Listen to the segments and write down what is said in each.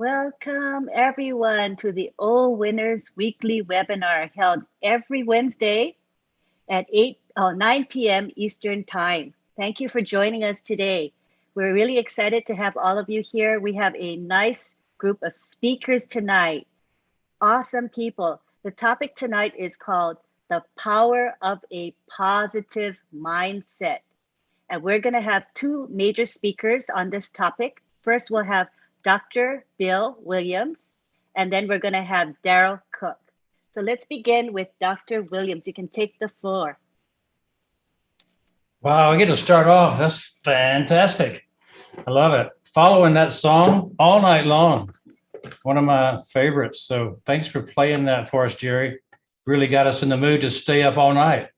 Welcome everyone to the OWinners weekly webinar held every Wednesday at 9 p.m. Eastern Time. Thank you for joining us today. We're really excited to have all of you here. We have a nice group of speakers tonight. Awesome people. The topic tonight is called The Power of a Positive Mindset. And we're going to have two major speakers on this topic. First, we'll have Dr. Bill Williams, and then we're going to have Daryl Cook. So let's begin with Dr. Williams. You can take the floor. Wow, I get to start off. That's fantastic. I love it. Following that song all night long. One of my favorites. So thanks for playing that for us, Jerry. Really got us in the mood to stay up all night.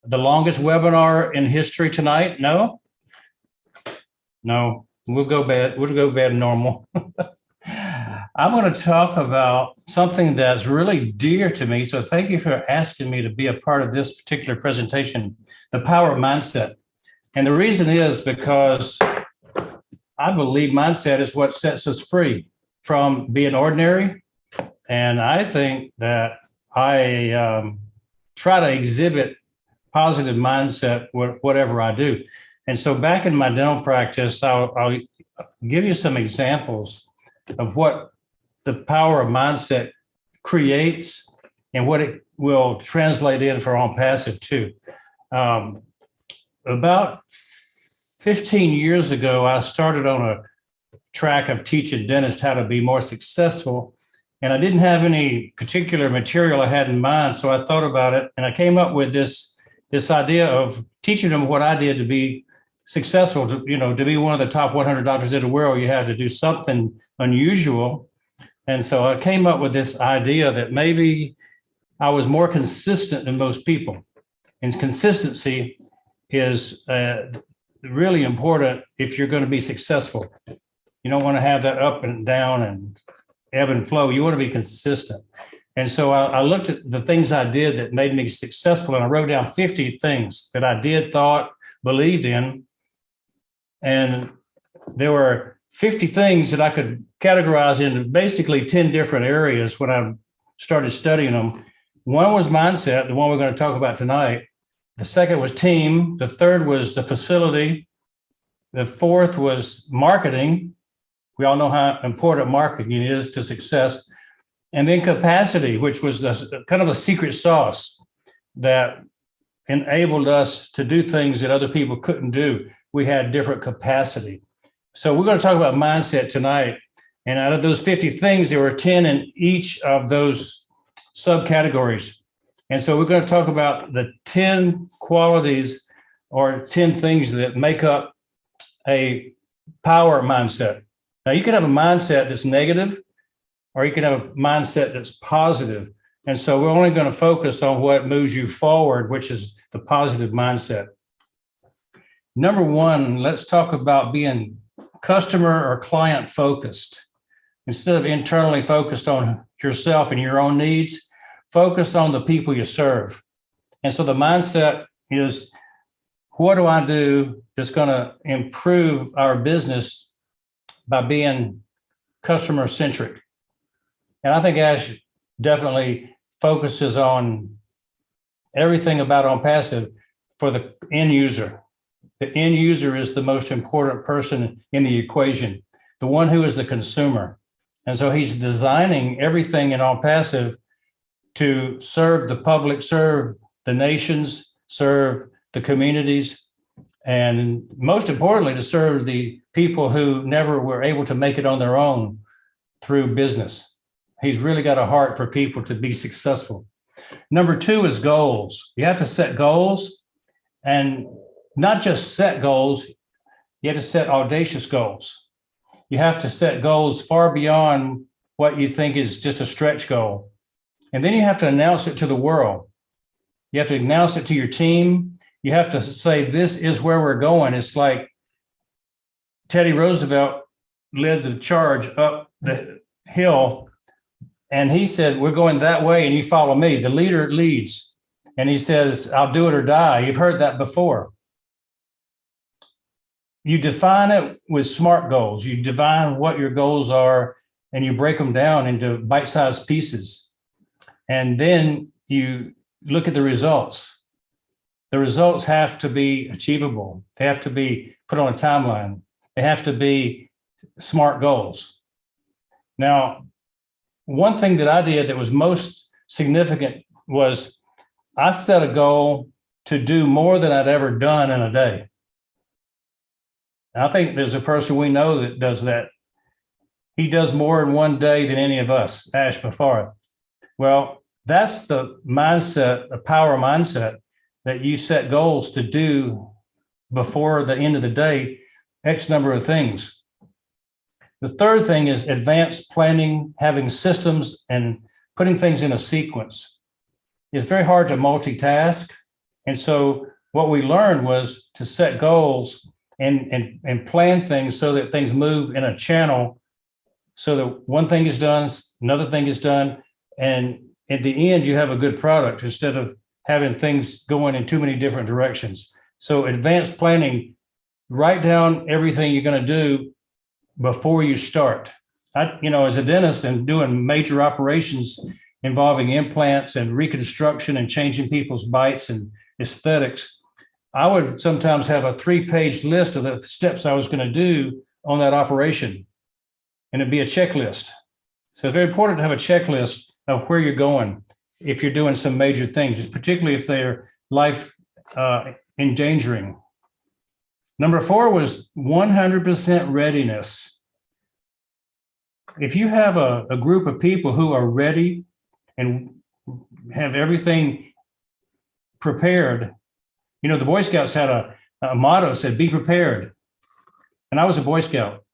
The longest webinar in history tonight? No? No. We'll go bed normal. I'm going to talk about something that's really dear to me. So thank you for asking me to be a part of this particular presentation, the power of mindset. And the reason is because I believe mindset is what sets us free from being ordinary. And I think that I try to exhibit positive mindset whatever I do. And so back in my dental practice, I'll give you some examples of what the power of mindset creates and what it will translate in for ONPASSIVE too. About 15 years ago, I started on a track of teaching dentists how to be more successful. And I didn't have any particular material I had in mind. So I thought about it and I came up with this idea of teaching them what I did to be successful. To be one of the top 100 doctors in the world, you have to do something unusual. And so I came up with this idea that maybe I was more consistent than most people. And consistency is really important if you're going to be successful. You don't want to have that up and down and ebb and flow. You want to be consistent. And so I looked at the things I did that made me successful, and I wrote down 50 things that I did, thought, believed in. And there were 50 things that I could categorize into basically 10 different areas when I started studying them. One was mindset, the one we're going to talk about tonight. The second was team. The third was the facility. The fourth was marketing. We all know how important marketing is to success. And then capacity, which was kind of a secret sauce that enabled us to do things that other people couldn't do. We had different capacity. So we're going to talk about mindset tonight. And out of those 50 things, there were 10 in each of those subcategories. And so we're going to talk about the 10 qualities or 10 things that make up a power mindset. Now, you can have a mindset that's negative, or you can have a mindset that's positive. And so we're only going to focus on what moves you forward, which is the positive mindset. Number one, let's talk about being customer or client focused. Instead of internally focused on yourself and your own needs, focus on the people you serve. And so the mindset is, what do I do that's going to improve our business by being customer centric? And I think Ash definitely focuses on everything about ONPASSIVE for the end user. The end user is the most important person in the equation, the one who is the consumer. And so he's designing everything in ONPASSIVE to serve the public, serve the nations, serve the communities, and most importantly, to serve the people who never were able to make it on their own through business. He's really got a heart for people to be successful. Number two is goals. You have to set goals, and not just set goals, you have to set audacious goals. You have to set goals far beyond what you think is just a stretch goal. And then you have to announce it to the world. You have to announce it to your team. You have to say, this is where we're going. It's like Teddy Roosevelt led the charge up the hill, and he said, we're going that way and you follow me. The leader leads. And he says, I'll do it or die. You've heard that before. you define it with SMART goals. You define what your goals are and you break them down into bite-sized pieces. And then you look at the results. The results have to be achievable. They have to be put on a timeline. They have to be SMART goals. Now, one thing that I did that was most significant was I set a goal to do more than I'd ever done in a day. I think there's a person we know that does that. He does more in one day than any of us, Ash Bafara. Well, that's the mindset, the power mindset, that you set goals to do before the end of the day, X number of things. The third thing is advanced planning, having systems and putting things in a sequence. It's very hard to multitask. And so what we learned was to set goals and plan things so that things move in a channel, so that one thing is done, another thing is done, and at the end you have a good product instead of having things going in too many different directions. So advanced planning, write down everything you're going to do before you start. As a dentist and doing major operations involving implants and reconstruction and changing people's bites and aesthetics, I would sometimes have a 3-page list of the steps I was going to do on that operation, and it'd be a checklist. So it's very important to have a checklist of where you're going if you're doing some major things, particularly if they're life endangering. Number 4 was 100% readiness. If you have a group of people who are ready and have everything prepared, the Boy Scouts had a motto that said, be prepared. And I was a Boy Scout.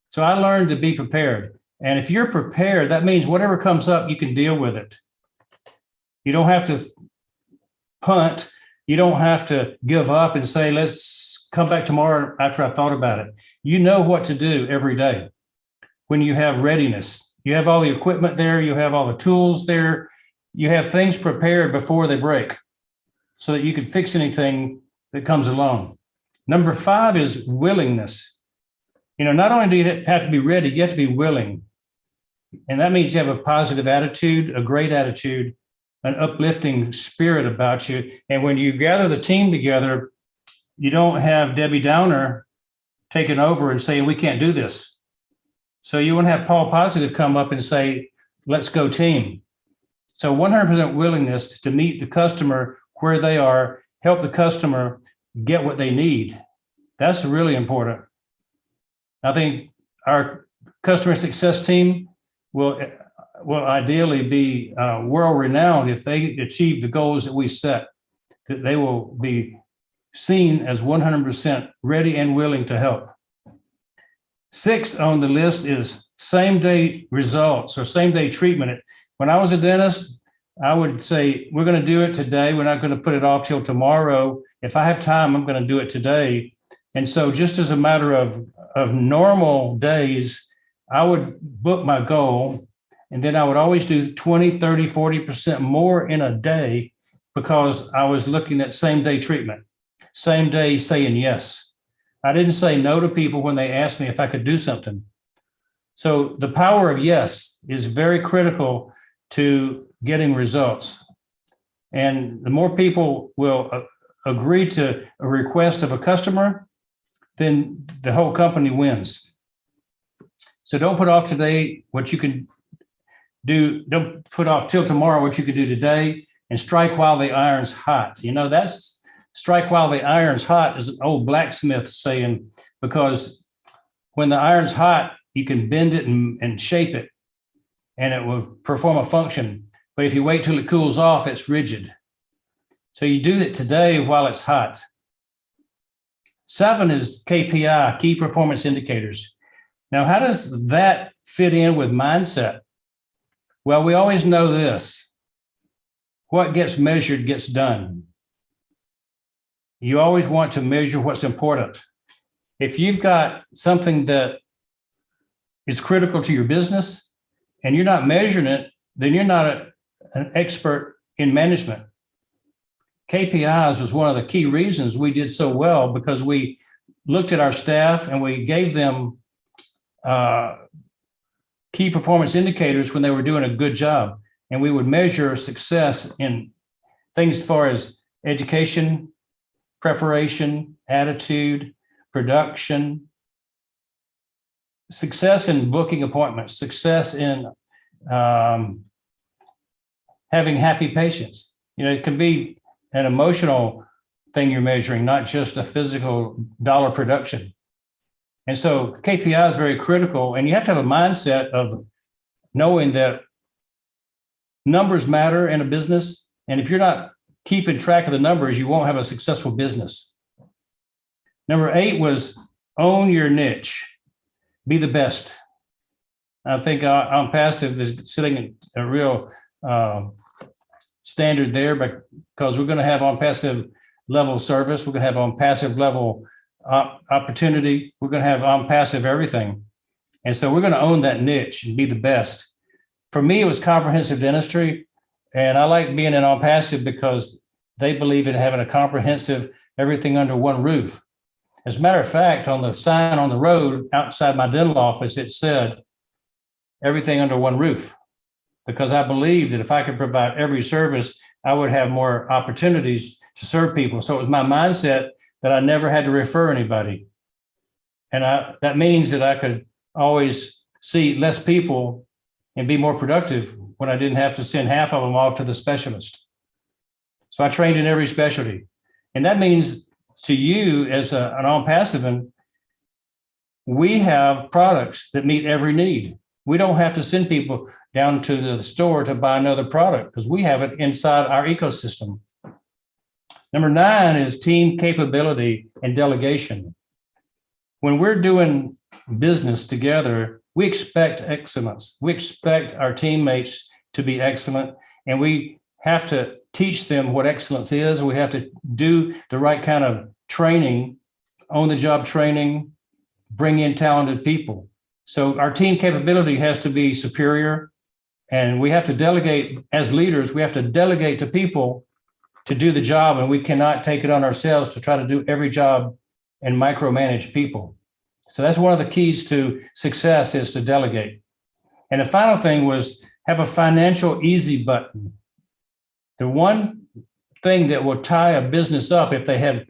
So I learned to be prepared. And if you're prepared, that means whatever comes up, you can deal with it. You don't have to punt. You don't have to give up and say, let's come back tomorrow after I've thought about it. You know what to do every day when you have readiness. You have all the equipment there. You have all the tools there. You have things prepared before they break so that you can fix anything that comes along. Number 5 is willingness. Not only do you have to be ready, you have to be willing. And that means you have a positive attitude, a great attitude, an uplifting spirit about you. And when you gather the team together, you don't have Debbie Downer taking over and saying, we can't do this. So you want to have Paul Positive come up and say, let's go team. So 100% willingness to meet the customer where they are, help the customer get what they need. That's really important. I think our customer success team will ideally be world-renowned if they achieve the goals that we set, that they will be seen as 100% ready and willing to help. 6 on the list is same-day results or same-day treatment. When I was a dentist, I would say, we're going to do it today. We're not going to put it off till tomorrow. If I have time, I'm going to do it today. And so just as a matter of normal days, I would book my goal, and then I would always do 20, 30, 40% more in a day because I was looking at same-day treatment, same day saying yes. I didn't say no to people when they asked me if I could do something. So the power of yes is very critical to getting results. And the more people will agree to a request of a customer, then the whole company wins. So don't put off today what you can do. Don't put off till tomorrow what you can do today, and strike while the iron's hot. That's strike while the iron's hot is an old blacksmith saying, because when the iron's hot, you can bend it and shape it, and it will perform a function. But if you wait till it cools off, it's rigid. So you do it today while it's hot. 7 is KPI, key performance indicators. Now, how does that fit in with mindset? Well, we always know this. What gets measured gets done. You always want to measure what's important. If you've got something that is critical to your business and you're not measuring it, then you're not an expert in management. KPIs was one of the key reasons we did so well, because we looked at our staff and we gave them key performance indicators when they were doing a good job. And we would measure success in things as far as education, preparation, attitude, production, success in booking appointments, success in having happy patients. It can be an emotional thing you're measuring, not just a physical dollar production. And so KPI is very critical, and you have to have a mindset of knowing that numbers matter in a business. And if you're not keeping track of the numbers, you won't have a successful business. Number 8 was own your niche, be the best. I think ONPASSIVE is sitting at a real standard there, because we're going to have ONPASSIVE level service. We're going to have ONPASSIVE level opportunity. We're going to have ONPASSIVE everything. And so we're going to own that niche and be the best. For me, it was comprehensive dentistry. And I like being in ONPASSIVE because they believe in having a comprehensive everything under one roof. As a matter of fact, on the sign on the road outside my dental office, it said everything under one roof, because I believe that if I could provide every service, I would have more opportunities to serve people. So it was my mindset that I never had to refer anybody. And that means that I could always see less people and be more productive when I didn't have to send half of them off to the specialist. So I trained in every specialty. And that means to you as an ONPASSIVE, we have products that meet every need. We don't have to send people down to the store to buy another product because we have it inside our ecosystem. Number 9 is team capability and delegation. When we're doing business together, we expect excellence. We expect our teammates to be excellent, and we have to teach them what excellence is. We have to do the right kind of training, on-the-job training, bring in talented people. So our team capability has to be superior, and we have to delegate as leaders. We have to delegate to people to do the job, and we cannot take it on ourselves to try to do every job and micromanage people. So that's one of the keys to success, is to delegate. And the final thing was have a financial easy button. The one thing that will tie a business up if they have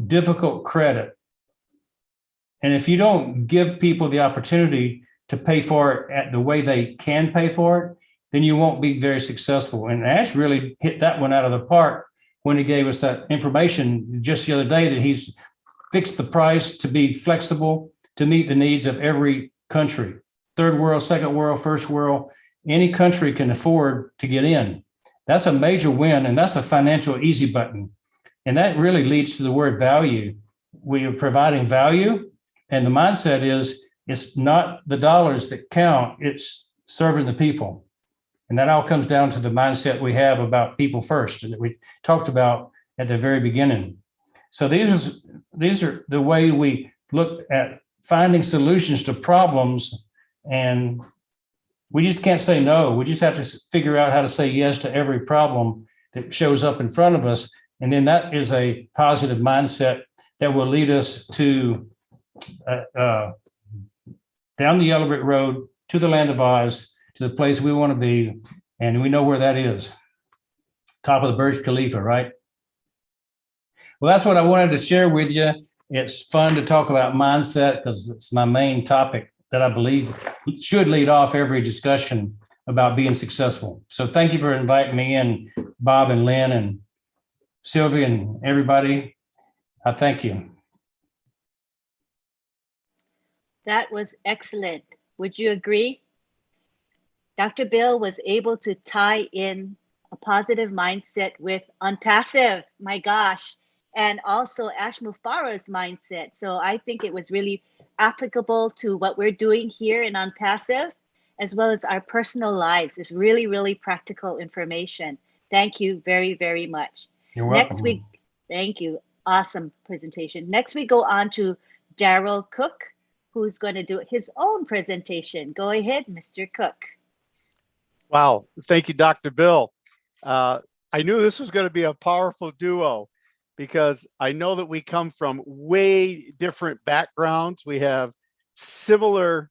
difficult credit, and if you don't give people the opportunity to pay for it at the way they can pay for it, then you won't be very successful. And Ash really hit that one out of the park when he gave us that information just the other day, that he's fixed the price to be flexible to meet the needs of every country. Third world, second world, first world, any country can afford to get in. That's a major win, and that's a financial easy button. And that really leads to the word value. We are providing value, and the mindset is it's not the dollars that count, it's serving the people. And that all comes down to the mindset we have about people first, and that we talked about at the very beginning. So these are the way we look at finding solutions to problems, and we just can't say no. We just have to figure out how to say yes to every problem that shows up in front of us. And then that is a positive mindset that will lead us to down the yellow brick road to the land of Oz, to the place we want to be. And we know where that is. Top of the Burj Khalifa, right? Well, that's what I wanted to share with you. It's fun to talk about mindset because it's my main topic that I believe should lead off every discussion about being successful. So thank you for inviting me in, Bob and Lynn and Sylvia and everybody. I thank you. That was excellent. Would you agree? Dr. Bill was able to tie in a positive mindset with ONPASSIVE, my gosh, and also Ash Mufara's mindset. So I think it was really applicable to what we're doing here in ONPASSIVE, as well as our personal lives. It's really, really practical information. Thank you very, very much. You're welcome. Thank you. Awesome presentation. Next, we go on to Daryl Cook, who's going to do his own presentation. Go ahead, Mr. Cook. Wow. Thank you, Dr. Bill. I knew this was going to be a powerful duo. because I know that we come from way different backgrounds. We have similar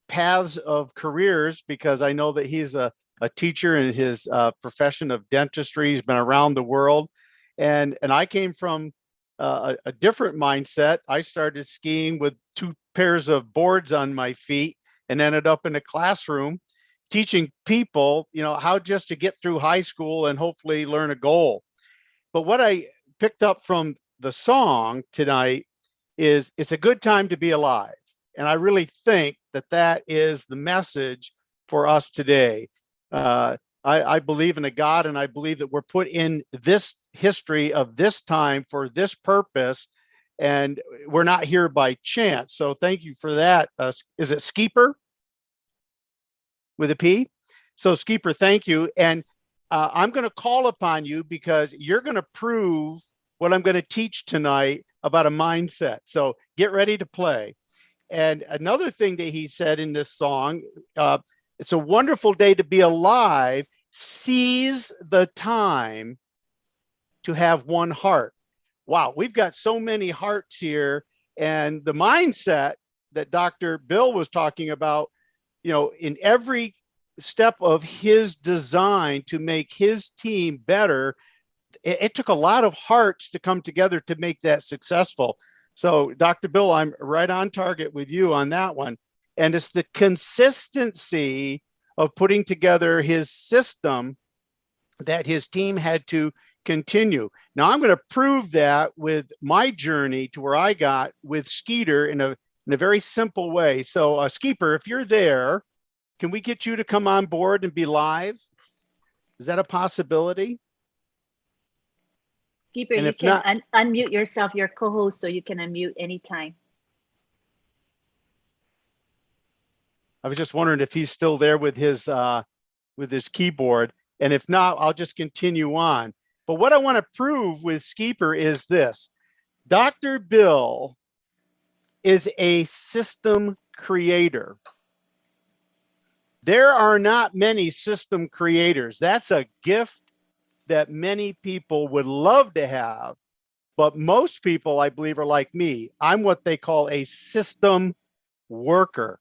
paths of careers, because I know that he's a teacher in his profession of dentistry. He's been around the world. And I came from a different mindset. I started skiing with 2 pairs of boards on my feet and ended up in a classroom teaching people, how just to get through high school and hopefully learn a goal. But what I picked up from the song tonight is it's a good time to be alive. And I really think that that is the message for us today. I believe in a God, and I believe that we're put in this history of this time for this purpose, and we're not here by chance. So thank you for that. Is it Skeeper with a P? So Skeeper, thank you. And I'm going to call upon you because you're going to prove what I'm going to teach tonight about a mindset. So get ready to play. And another thing that he said in this song, it's a wonderful day to be alive. Seize the time to have one heart. Wow, we've got so many hearts here. And the mindset that Dr. Bill was talking about, in every step of his design to make his team better, it took a lot of hearts to come together to make that successful. So Dr. Bill, I'm right on target with you on that one. And it's the consistency of putting together his system that his team had to continue. Now I'm going to prove that with my journey to where I got with Skeeter in a very simple way. So Skeeper, if you're there, can we get you to come on board and be live? Is that a possibility? Keeper, you can unmute yourself, your co-host, so you can unmute anytime. I was just wondering if he's still there with his keyboard. And if not, I'll just continue on. But what I want to prove with Skeeper is this. Dr. Bill is a system creator. There are not many system creators. That's a gift that many people would love to have, but most people, I believe, are like me. I'm what they call a system worker.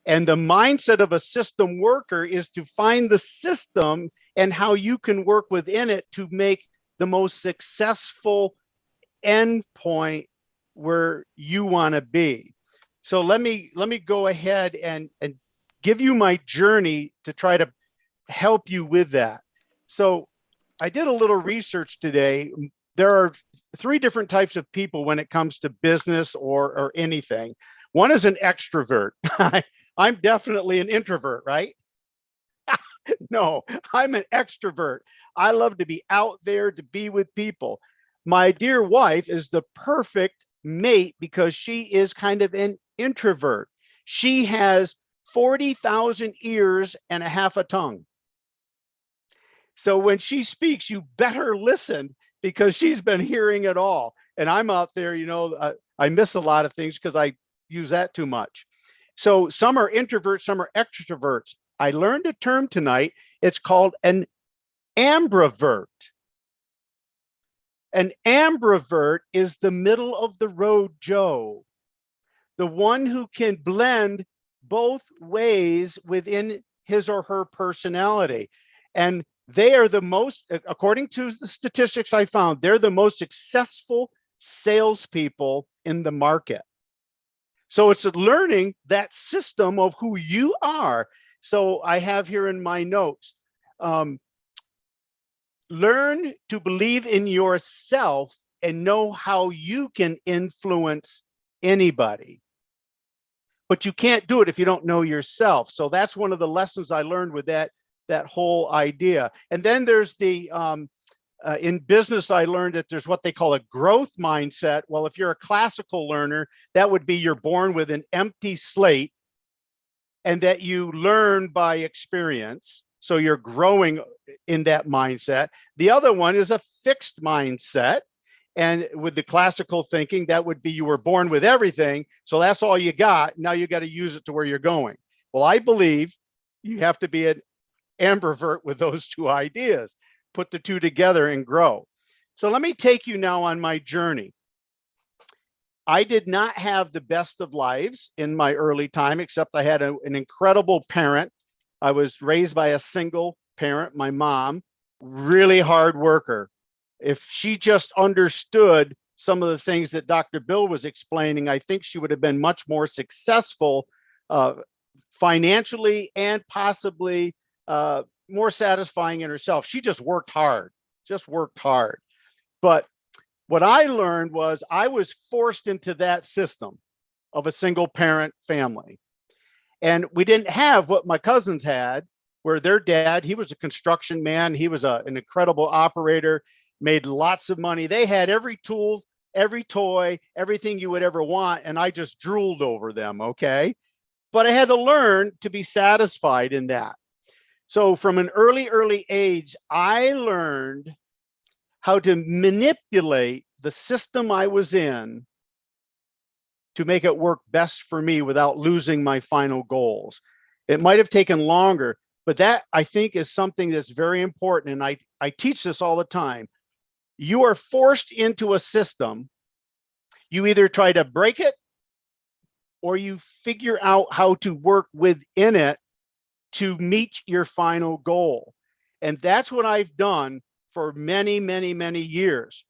And the mindset of a system worker is to find the system and how you can work within it to make the most successful end point where you want to be. So let me go ahead and give you my journey to try to help you with that. So I did a little research today. There are 3 different types of people when it comes to business or anything. One is an extrovert. I'm definitely an introvert, right? No, I'm an extrovert. I love to be out there, to be with people. My dear wife is the perfect mate because she is kind of an introvert. She has 40,000 ears and a half a tongue. So when she speaks, you better listen because she's been hearing it all. And I'm out there, I miss a lot of things because I use that too much. So some are introverts, some are extroverts. I learned a term tonight. It's called an ambivert. An ambivert is the middle of the road Joe, the one who can blend both ways within his or her personality. And they are the most, according to the statistics I found, they're the most successful salespeople in the market. So it's learning that system of who you are. So I have here in my notes, learn to believe in yourself and know how you can influence anybody. But you can't do it if you don't know yourself. So that's one of the lessons I learned with that whole idea. And then there's the, in business, I learned that there's what they call a growth mindset. Well, if you're a classical learner, that would be you're born with an empty slate and that you learn by experience. So you're growing in that mindset. The other one is a fixed mindset. And with the classical thinking, that would be you were born with everything. So that's all you got. Now you got to use it to where you're going. Well, I believe you have to be an ambivert with those 2 ideas. put the two together and grow. So let me take you now on my journey. I did not have the best of lives in my early time, except I had an incredible parent. I was raised by a single parent, my mom, really hard worker. If she just understood some of the things that Dr. Bill was explaining, I think she would have been much more successful financially and possibly more satisfying in herself. She just worked hard, But what I learned was I was forced into that system of a single parent family. And we didn't have what my cousins had, where their dad, he was a construction man. He was an incredible operator, made lots of money. They had every tool, every toy, everything you would ever want. And I just drooled over them, okay? But I had to learn to be satisfied in that. So from an early age, I learned how to manipulate the system I was in to make it work best for me without losing my final goals. It might have taken longer, but that I think is something that's very important. And I teach this all the time. You are forced into a system. You either try to break it or you figure out how to work within it to meet your final goal. And that's what I've done for many, many, many years.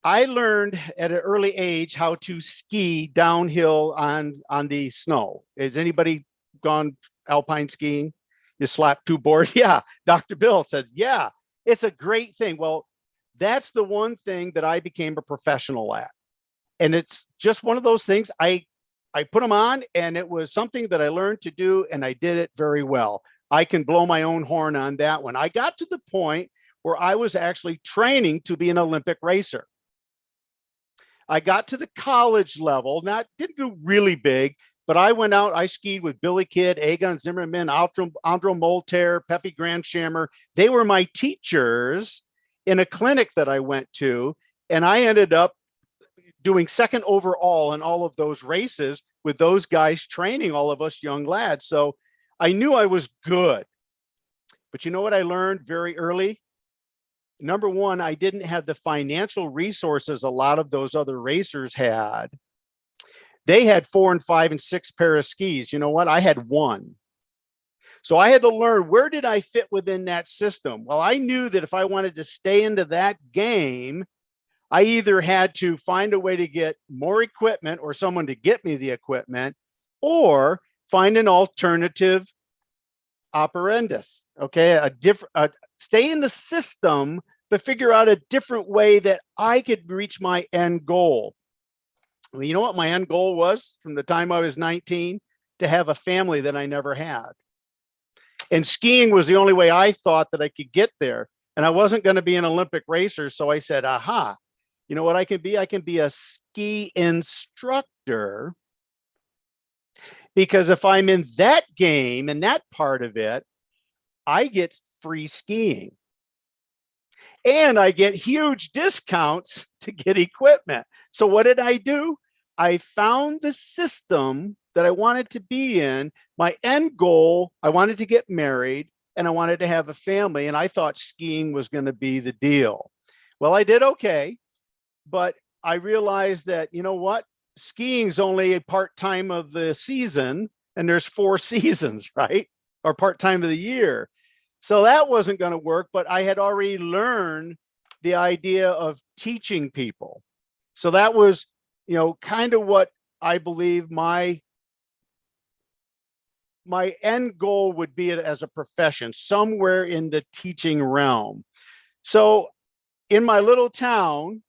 I learned at an early age how to ski downhill on the snow. Has anybody gone alpine skiing? You slap two boards? Yeah, Dr. Bill says, yeah, it's a great thing. Well, that's the one thing that I became a professional at. And it's just one of those things. I put them on, and it was something that I learned to do, and I did it very well. I can blow my own horn on that one. I got to the point where I was actually training to be an Olympic racer. I got to the college level, didn't do really big, but I went out, I skied with Billy Kidd, Egon Zimmerman, Andro Molter, Pepe Grandshammer. They were my teachers in a clinic that I went to, and I ended up doing second overall in all of those races with those guys training all of us young lads. So I knew I was good. But you know what I learned very early? Number one, I didn't have the financial resources a lot of those other racers had. They had 4 and 5 and 6 pair of skis. You know what? I had one. So I had to learn, where did I fit within that system? Well, I knew that if I wanted to stay into that game, I either had to find a way to get more equipment or someone to get me the equipment, or find an alternative operandus. Okay, stay in the system, but figure out a different way that I could reach my end goal. Well, you know what my end goal was from the time I was 19? To have a family that I never had. And skiing was the only way I thought that I could get there. And I wasn't going to be an Olympic racer. So I said, aha, you know what I can be? I can be a ski instructor. Because if I'm in that game and that part of it, I get free skiing. And I get huge discounts to get equipment. So what did I do? I found the system that I wanted to be in. My end goal, I wanted to get married and I wanted to have a family. And I thought skiing was going to be the deal. Well, I did okay. But I realized that, you know what? Skiing's only a part-time of the season, and there's 4 seasons, right? Or part-time of the year. So that wasn't going to work, but I had already learned the idea of teaching people. So that was, you know, kind of what I believe my end goal would be as a profession, somewhere in the teaching realm. So in my little town,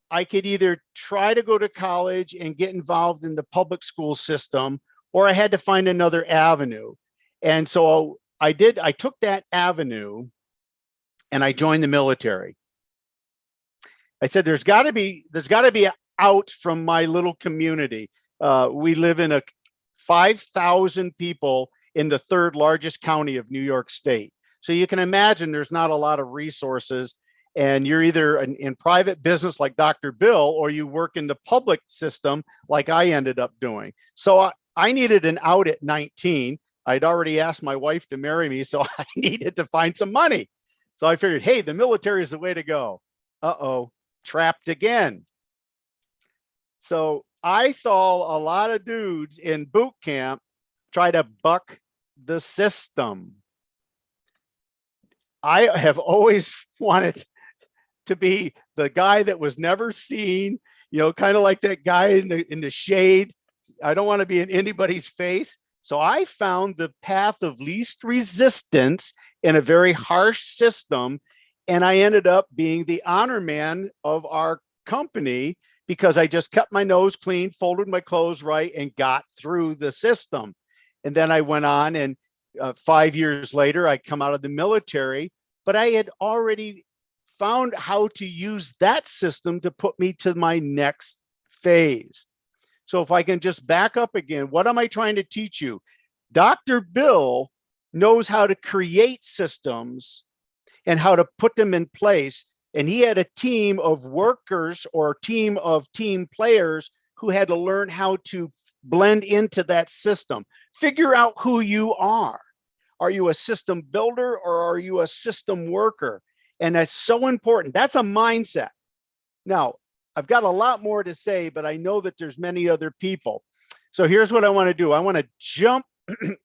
I could either try to go to college and get involved in the public school system, or I had to find another avenue. And so I took that avenue and I joined the military. I said, there's got to be out from my little community. We live in 5,000 people in the 3rd largest county of New York State. So you can imagine there's not a lot of resources. And you're either in private business like Dr. Bill, or you work in the public system like I ended up doing. So I needed an out at 19. I'd already asked my wife to marry me, so I needed to find some money. So I figured, hey, the military is the way to go. Uh-oh, trapped again. So I saw a lot of dudes in boot camp try to buck the system. I have always wanted to be the guy that was never seen, you know, kind of like that guy in the shade. I don't want to be in anybody's face. So I found the path of least resistance in a very harsh system. And I ended up being the honor man of our company because I just kept my nose clean, folded my clothes right, and got through the system. And then I went on, and 5 years later, I come out of the military, but I had already found how to use that system to put me to my next phase. So if I can just back up again, what am I trying to teach you? Dr. Bill knows how to create systems and how to put them in place. And he had a team of workers or a team of team players who had to learn how to blend into that system. Figure out who you are. Are you a system builder or are you a system worker? And that's so important. That's a mindset. Now, I've got a lot more to say, but I know that there's many other people. So here's what I want to do. I want to jump.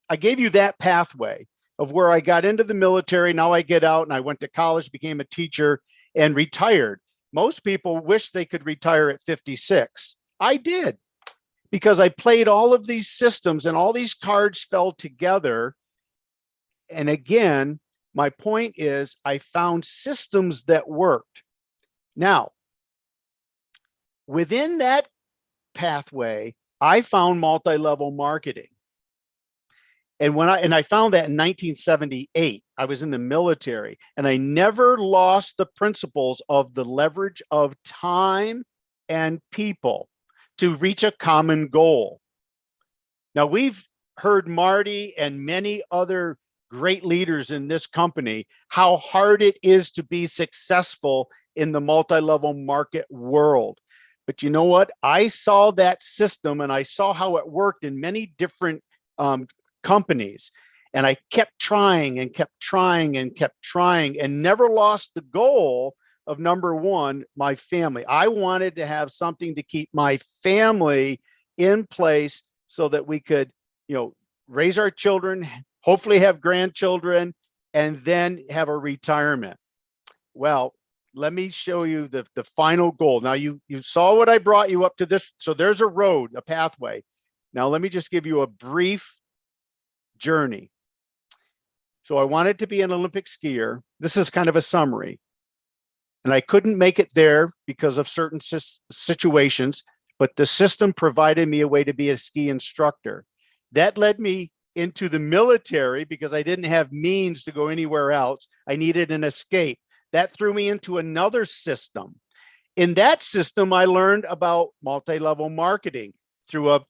I gave you that pathway of where I got into the military. Now I get out and I went to college, became a teacher, and retired. Most people wish they could retire at 56. I did, because I played all of these systems and all these cards fell together. And again, my point is I found systems that worked. Now, within that pathway, I found multi-level marketing. And I found that in 1978, I was in the military, and I never lost the principles of the leverage of time and people to reach a common goal. Now, we've heard Marty and many other great leaders in this company, how hard it is to be successful in the multi-level market world. But you know what? I saw that system and I saw how it worked in many different companies. And I kept trying and kept trying and kept trying and never lost the goal of number one, my family. I wanted to have something to keep my family in place so that we could, you know, raise our children, hopefully have grandchildren, and then have a retirement. Well, let me show you the final goal. Now you saw what I brought you up to this. So there's a road, a pathway. Now let me just give you a brief journey. So I wanted to be an Olympic skier. This is kind of a summary. And I couldn't make it there because of certain situations, but the system provided me a way to be a ski instructor. That led me into the military because I didn't have means to go anywhere else. I needed an escape. That threw me into another system. In that system, I learned about multi-level marketing through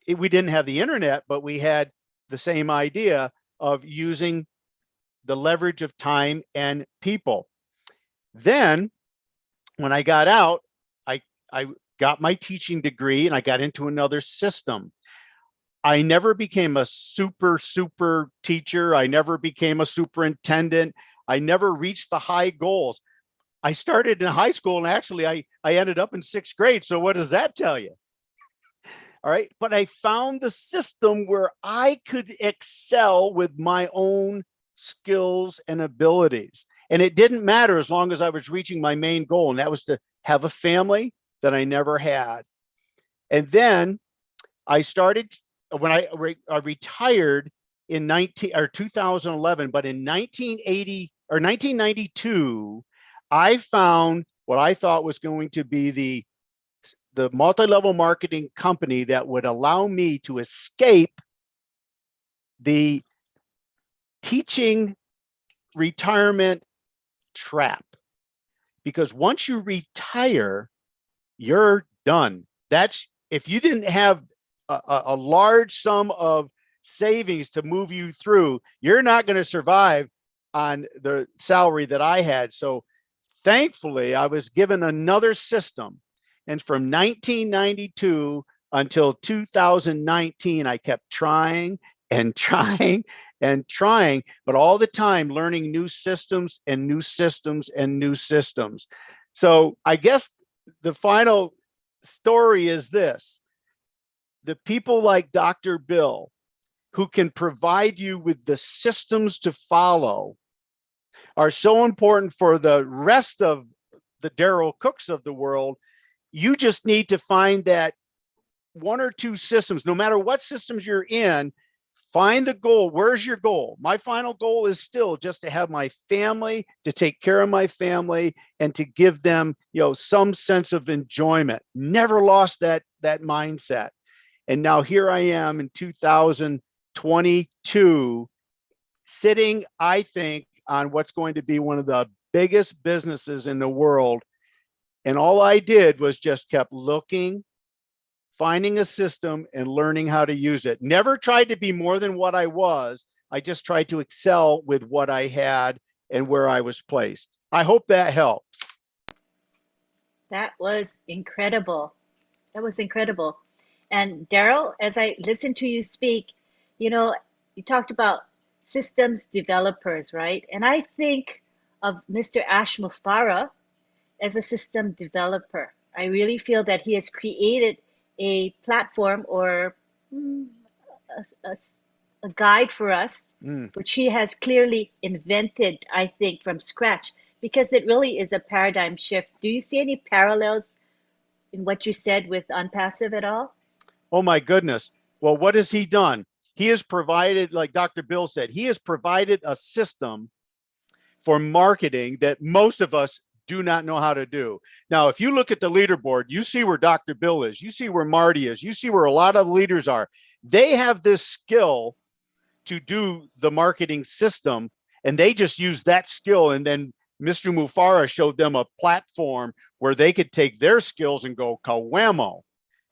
we didn't have the internet, but we had the same idea of using the leverage of time and people. Then when I got out, I got my teaching degree and I got into another system. I never became a super teacher. I never became a superintendent. I never reached the high goals. I started in high school and actually I ended up in 6th grade. So what does that tell you? All right. But I found the system where I could excel with my own skills and abilities. And it didn't matter as long as I was reaching my main goal. And that was to have a family that I never had. And then I started when I retired in 2011, but in 1992, I found what I thought was going to be the multi-level marketing company that would allow me to escape the teaching retirement trap. Because once you retire, you're done. That's if you didn't have a large sum of savings to move you through, you're not going to survive on the salary that I had. So thankfully, I was given another system. And from 1992 until 2019, I kept trying and trying and trying, but all the time learning new systems and new systems and new systems. So I guess the final story is this: the people like Dr. Bill, who can provide you with the systems to follow, are so important for the rest of the Daryl Cooks of the world. You just need to find that one or two systems, no matter what systems you're in. Find the goal. Where's your goal? My final goal is still just to have my family, to take care of my family, and to give them, some sense of enjoyment. Never lost that mindset. And now here I am in 2022, sitting, I think, on what's going to be one of the biggest businesses in the world. And all I did was just kept looking, finding a system, and learning how to use it. Never tried to be more than what I was. I just tried to excel with what I had and where I was placed. I hope that helps. That was incredible. That was incredible. And Daryl, as I listened to you speak, you talked about systems developers, right? And I think of Mr. Ash Mufareh as a system developer. I really feel that he has created a platform or a guide for us, which he has clearly invented, I think, from scratch, because it really is a paradigm shift. Do you see any parallels in what you said with ONPASSIVE at all? Oh my goodness. Well, what has he done? He has provided, like Dr. Bill said, he has provided a system for marketing that most of us do not know how to do. Now, if you look at the leaderboard, you see where Dr. Bill is, you see where Marty is, you see where a lot of leaders are. They have this skill to do the marketing system, and they just use that skill. And then Mr. Mufareh showed them a platform where they could take their skills and go kawamo.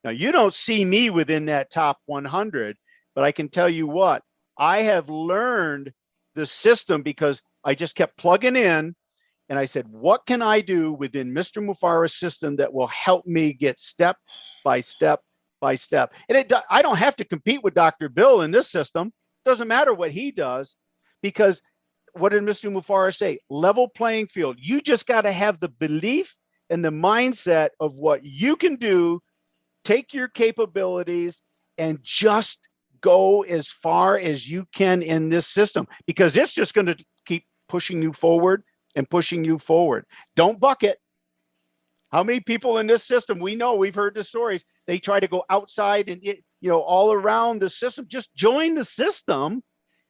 Now, you don't see me within that top 100, but I can tell you what, I have learned the system because I just kept plugging in. And I said, what can I do within Mr. Mufareh's system that will help me get step by step by step? And I don't have to compete with Dr. Bill in this system. Doesn't matter what he does, because what did Mr. Mufareh say? Level playing field. You just got to have the belief and the mindset of what you can do, take your capabilities, and just go as far as you can in this system, because it's just going to keep pushing you forward and pushing you forward. Don't bucket. How many people in this system, we know, we've heard the stories, they try to go outside and all around the system. Just join the system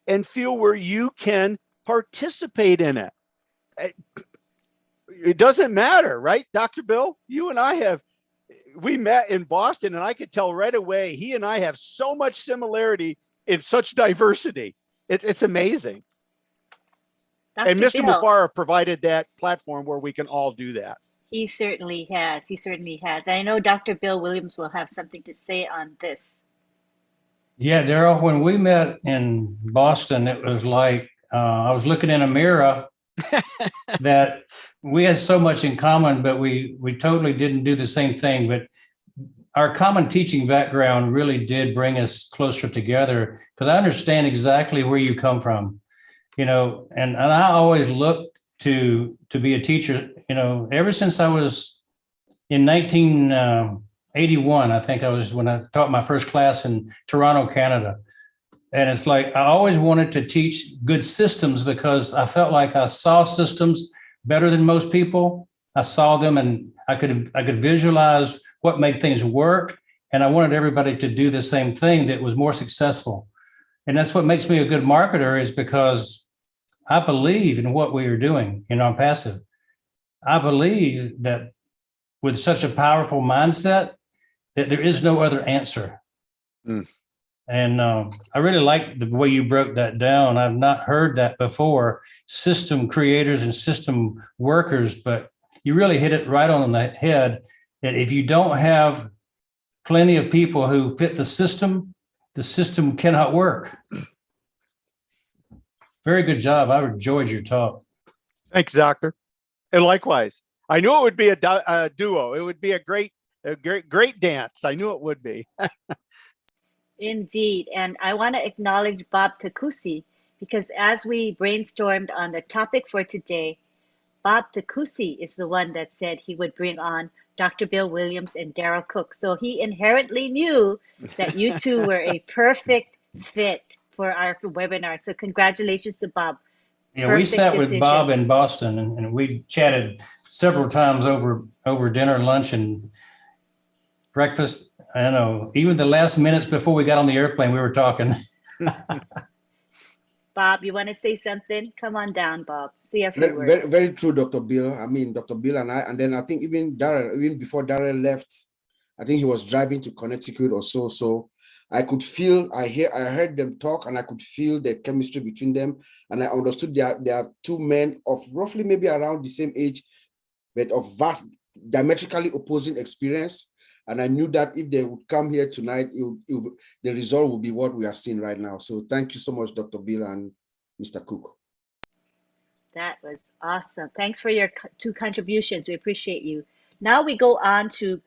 and feel where you can participate in it. It doesn't matter, right, Dr. Bill? You and we met in Boston, and I could tell right away he and I have so much similarity in such diversity. It's amazing. Dr. And Mr. Bill, Mufareh provided that platform where we can all do that. he certainly has. He certainly has. I know Dr. Bill Williams will have something to say on this. Yeah, Daryl, when we met in Boston, it was like I was looking in a mirror that we had so much in common, but we totally didn't do the same thing. But our common teaching background really did bring us closer together, because I understand exactly where you come from, and I always looked to be a teacher, ever since I was in 1981, I think I was, when I taught my first class in Toronto, Canada. And it's like, I always wanted to teach good systems because I felt like I saw systems better than most people. I saw them and I could visualize what made things work. And I wanted everybody to do the same thing that was more successful. And that's what makes me a good marketer, is because I believe in what we are doing in ONPASSIVE. I believe that with such a powerful mindset, that there is no other answer. And I really like the way you broke that down. I've not heard that before, system creators and system workers, but you really hit it right on the head, that if you don't have plenty of people who fit the system cannot work. Very good job. I enjoyed your talk. Thanks, Doctor. And likewise, I knew it would be a duo. It would be a great dance. I knew it would be. Indeed. And I want to acknowledge Bob Takusi because as we brainstormed on the topic for today, Bob Takusi is the one that said he would bring on Dr. Bill Williams and Daryl Cook. So he inherently knew that you two were a perfect fit for our webinar. So congratulations to Bob. Yeah, we Perfect sat with Bob decision. in Boston and we chatted several times over dinner, lunch, and breakfast. I don't know, even the last minutes before we got on the airplane, we were talking. Bob, you want to say something? Come on down, Bob. Say a few Very, words. very, very true, Dr. Bill. I mean, Dr. Bill and I, and then I think even Daryl, even before Daryl left, I think he was driving to Connecticut or so. So I could feel, I heard them talk, and I could feel the chemistry between them. And I understood they are two men of roughly maybe around the same age, but of vast, diametrically opposing experience. And I knew that if they would come here tonight, the result would be what we are seeing right now. So thank you so much, Dr. Bill and Mr. Cook. That was awesome. Thanks for your two contributions. We appreciate you. Now we go on to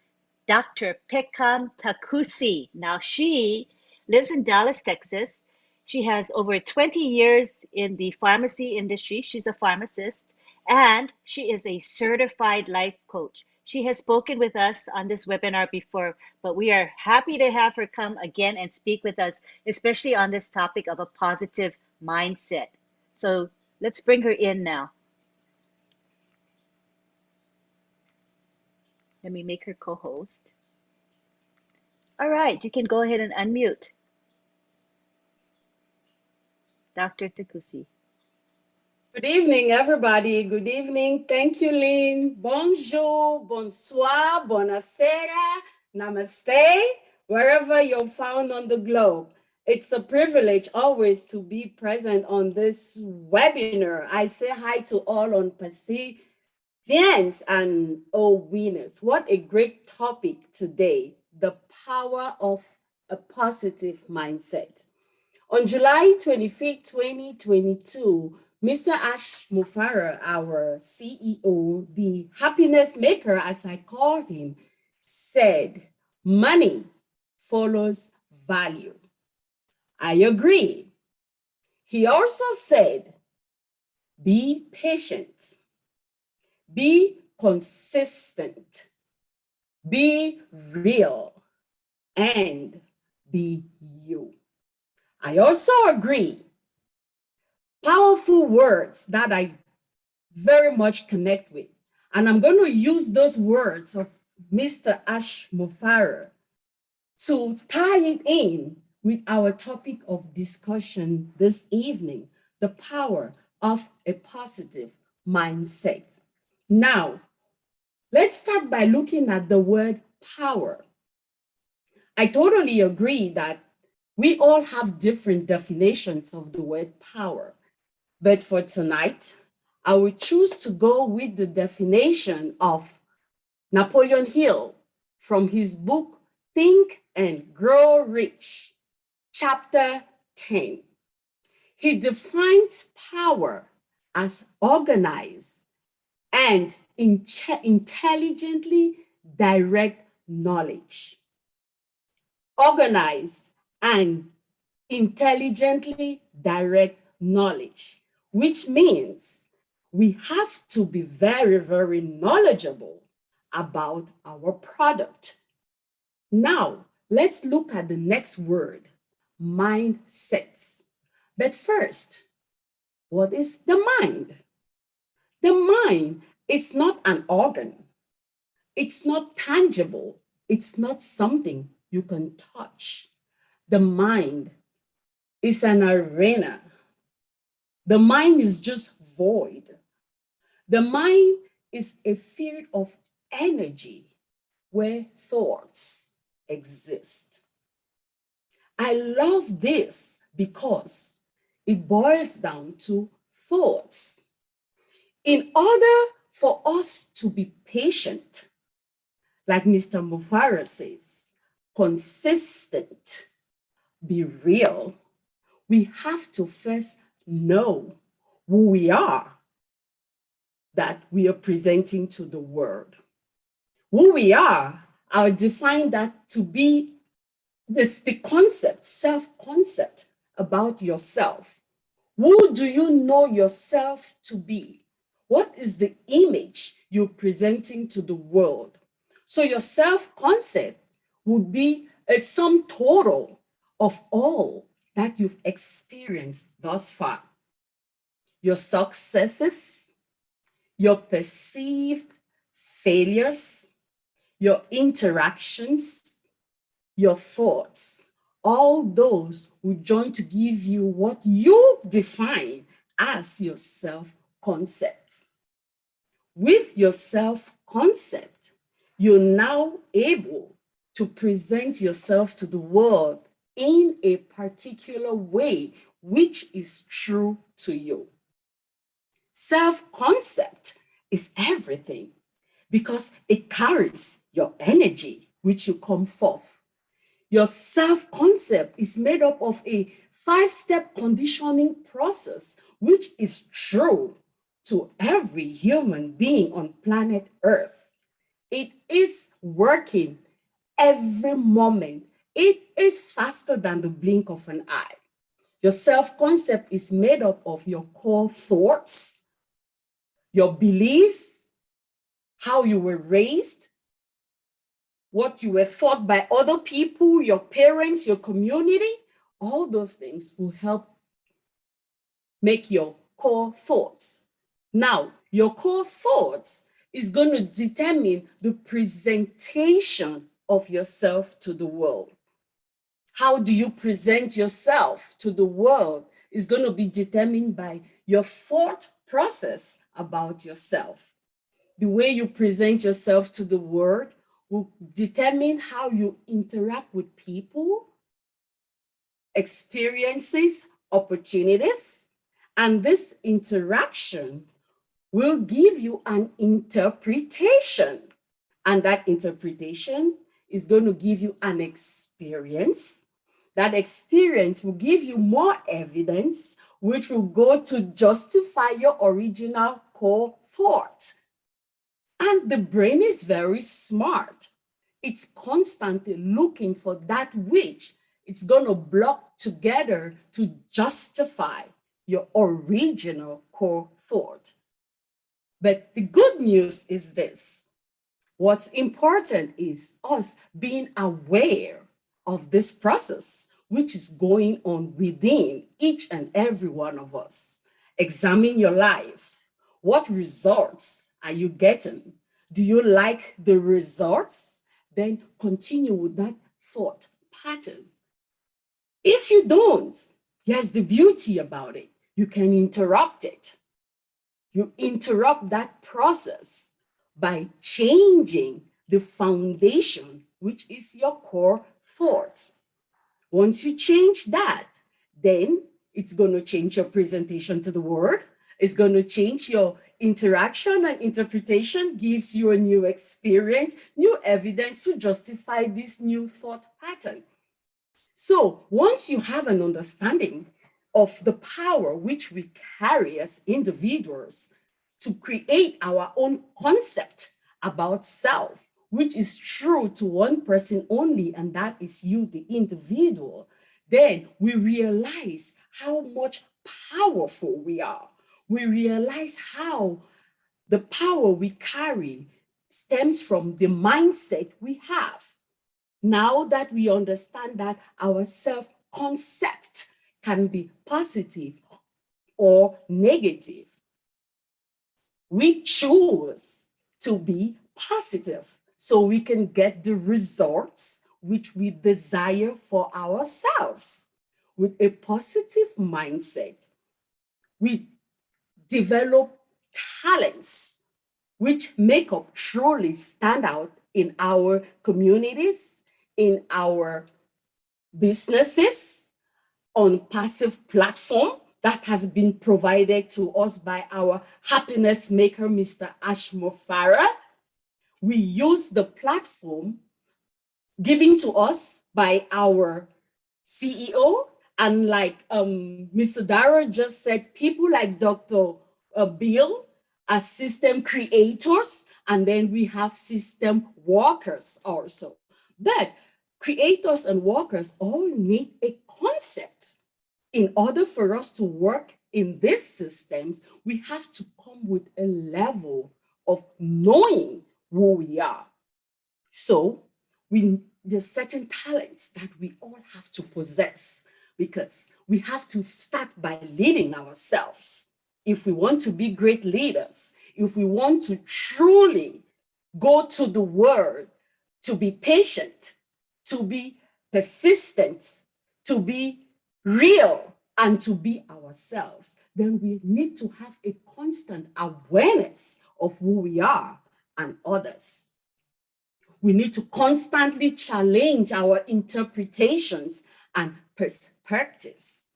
Dr. Pekka Takusi. Now she lives in Dallas, Texas. She has over 20 years in the pharmacy industry. She's a pharmacist and she is a certified life coach. She has spoken with us on this webinar before, but we are happy to have her come again and speak with us, especially on this topic of a positive mindset. So let's bring her in now. Let me make her co-host. All right, you can go ahead and unmute. Dr. Takusi. Good evening, everybody. Good evening. Thank you, Lynn. Bonjour, bonsoir, buonasera, namaste, wherever you're found on the globe. It's a privilege always to be present on this webinar. I say hi to all ONPASSIVE and OWinners. What a great topic today, the power of a positive mindset. On July 25th, 2022, Mr. Ash Mufareh, our CEO, the happiness maker, as I call him, said, money follows value. I agree. He also said, be patient, be consistent, be real, and be you. I also agree. Powerful words that I very much connect with. And I'm going to use those words of Mr. Ash Mufareh to tie it in with our topic of discussion this evening, the power of a positive mindset. Now, let's start by looking at the word power. I totally agree that we all have different definitions of the word power. But for tonight, I will choose to go with the definition of Napoleon Hill from his book, Think and Grow Rich, chapter 10. He defines power as organized and intelligently direct knowledge. Organize and intelligently direct knowledge, which means we have to be very, very knowledgeable about our product. Now, let's look at the next word, mindsets. But first, what is the mind? The mind is not an organ. It's not tangible. It's not something you can touch. The mind is an arena. The mind is just void. The mind is a field of energy where thoughts exist. I love this because it boils down to thoughts. In order for us to be patient, like Mr. Mufareh says, consistent, be real, we have to first know who we are that we are presenting to the world. Who we are, I'll define that to be the concept, self-concept about yourself. Who do you know yourself to be? What is the image you're presenting to the world? So your self-concept would be a sum total of all that you've experienced thus far. Your successes, your perceived failures, your interactions, your thoughts, all those will join to give you what you define as your self-concept. With your self-concept, you're now able to present yourself to the world in a particular way, which is true to you. Self-concept is everything because it carries your energy, which you come forth. Your self-concept is made up of a 5-step conditioning process, which is true to every human being on planet Earth. It is working every moment. It is faster than the blink of an eye. Your self-concept is made up of your core thoughts, your beliefs, how you were raised, what you were taught by other people, your parents, your community. All those things will help make your core thoughts. Now, your core thoughts is going to determine the presentation of yourself to the world. How do you present yourself to the world is going to be determined by your thought process about yourself. The way you present yourself to the world will determine how you interact with people, experiences, opportunities, and this interaction will give you an interpretation. And that interpretation is going to give you an experience. That experience will give you more evidence, which will go to justify your original core thought. And the brain is very smart. It's constantly looking for that which it's going to block together to justify your original core thought. But the good news is this. What's important is us being aware of this process, which is going on within each and every one of us. Examine your life. What results are you getting? Do you like the results? Then continue with that thought pattern. If you don't, here's the beauty about it. You can interrupt it. You interrupt that process by changing the foundation, which is your core thoughts. Once you change that, then it's going to change your presentation to the world. It's going to change your interaction, and interpretation gives you a new experience, new evidence to justify this new thought pattern. So once you have an understanding of the power which we carry as individuals to create our own concept about self, which is true to one person only, and that is you, the individual, then we realize how much powerful we are. We realize how the power we carry stems from the mindset we have. Now that we understand that our self-concept can be positive or negative, we choose to be positive so we can get the results which we desire for ourselves. With a positive mindset, we develop talents which make up truly stand out in our communities, in our businesses, on passive platform that has been provided to us by our happiness maker, Mr. Ashmo Farah. We use the platform given to us by our CEO, and like Mr. Daryl just said, people like Dr. Bill are system creators, and then we have system workers also. But creators and workers all need a concept. In order for us to work in these systems, we have to come with a level of knowing who we are. So there's certain talents that we all have to possess, because we have to start by leading ourselves. If we want to be great leaders, if we want to truly go to the word, to be patient, to be persistent, to be real, and to be ourselves, then we need to have a constant awareness of who we are and others. We need to constantly challenge our interpretations and perspectives.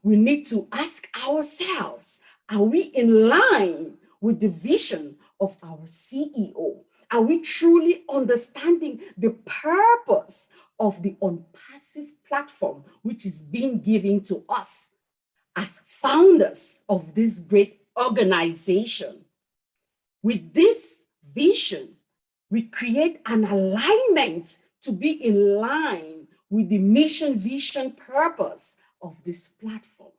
We need to ask ourselves, are we in line with the vision of our CEO? Are we truly understanding the purpose of the ONPASSIVE platform, which is being given to us as founders of this great organization? With this vision, we create an alignment to be in line with the mission, vision, purpose of this platform.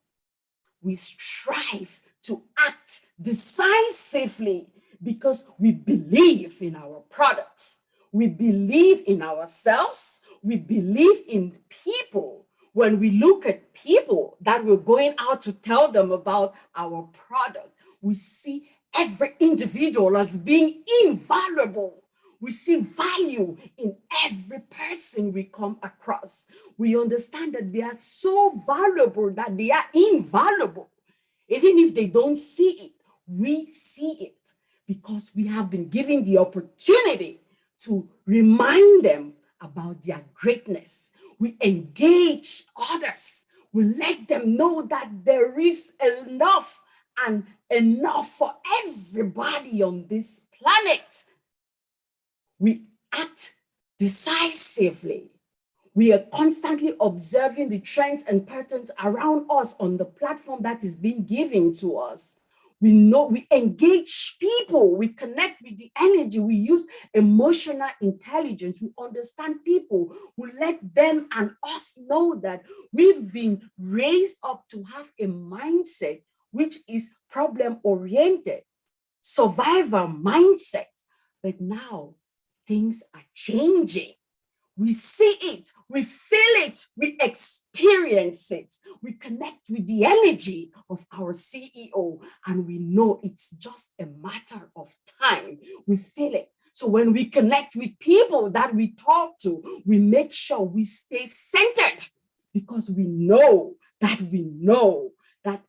We strive to act decisively because we believe in our products. We believe in ourselves. We believe in people. When we look at people that we're going out to tell them about our product, we see every individual as being invaluable. We see value in every person we come across. We understand that they are so valuable that they are invaluable. Even if they don't see it, we see it because we have been given the opportunity to remind them about their greatness. We engage others. We let them know that there is enough and enough for everybody on this planet. We act decisively. We are constantly observing the trends and patterns around us on the platform that is being given to us. We know, we engage people, we connect with the energy, we use emotional intelligence, we understand people, we let them and us know that we've been raised up to have a mindset which is problem-oriented, survivor mindset. But now things are changing. We see it, we feel it, we experience it. We connect with the energy of our CEO, and we know it's just a matter of time. We feel it. So when we connect with people that we talk to, we make sure we stay centered, because we know that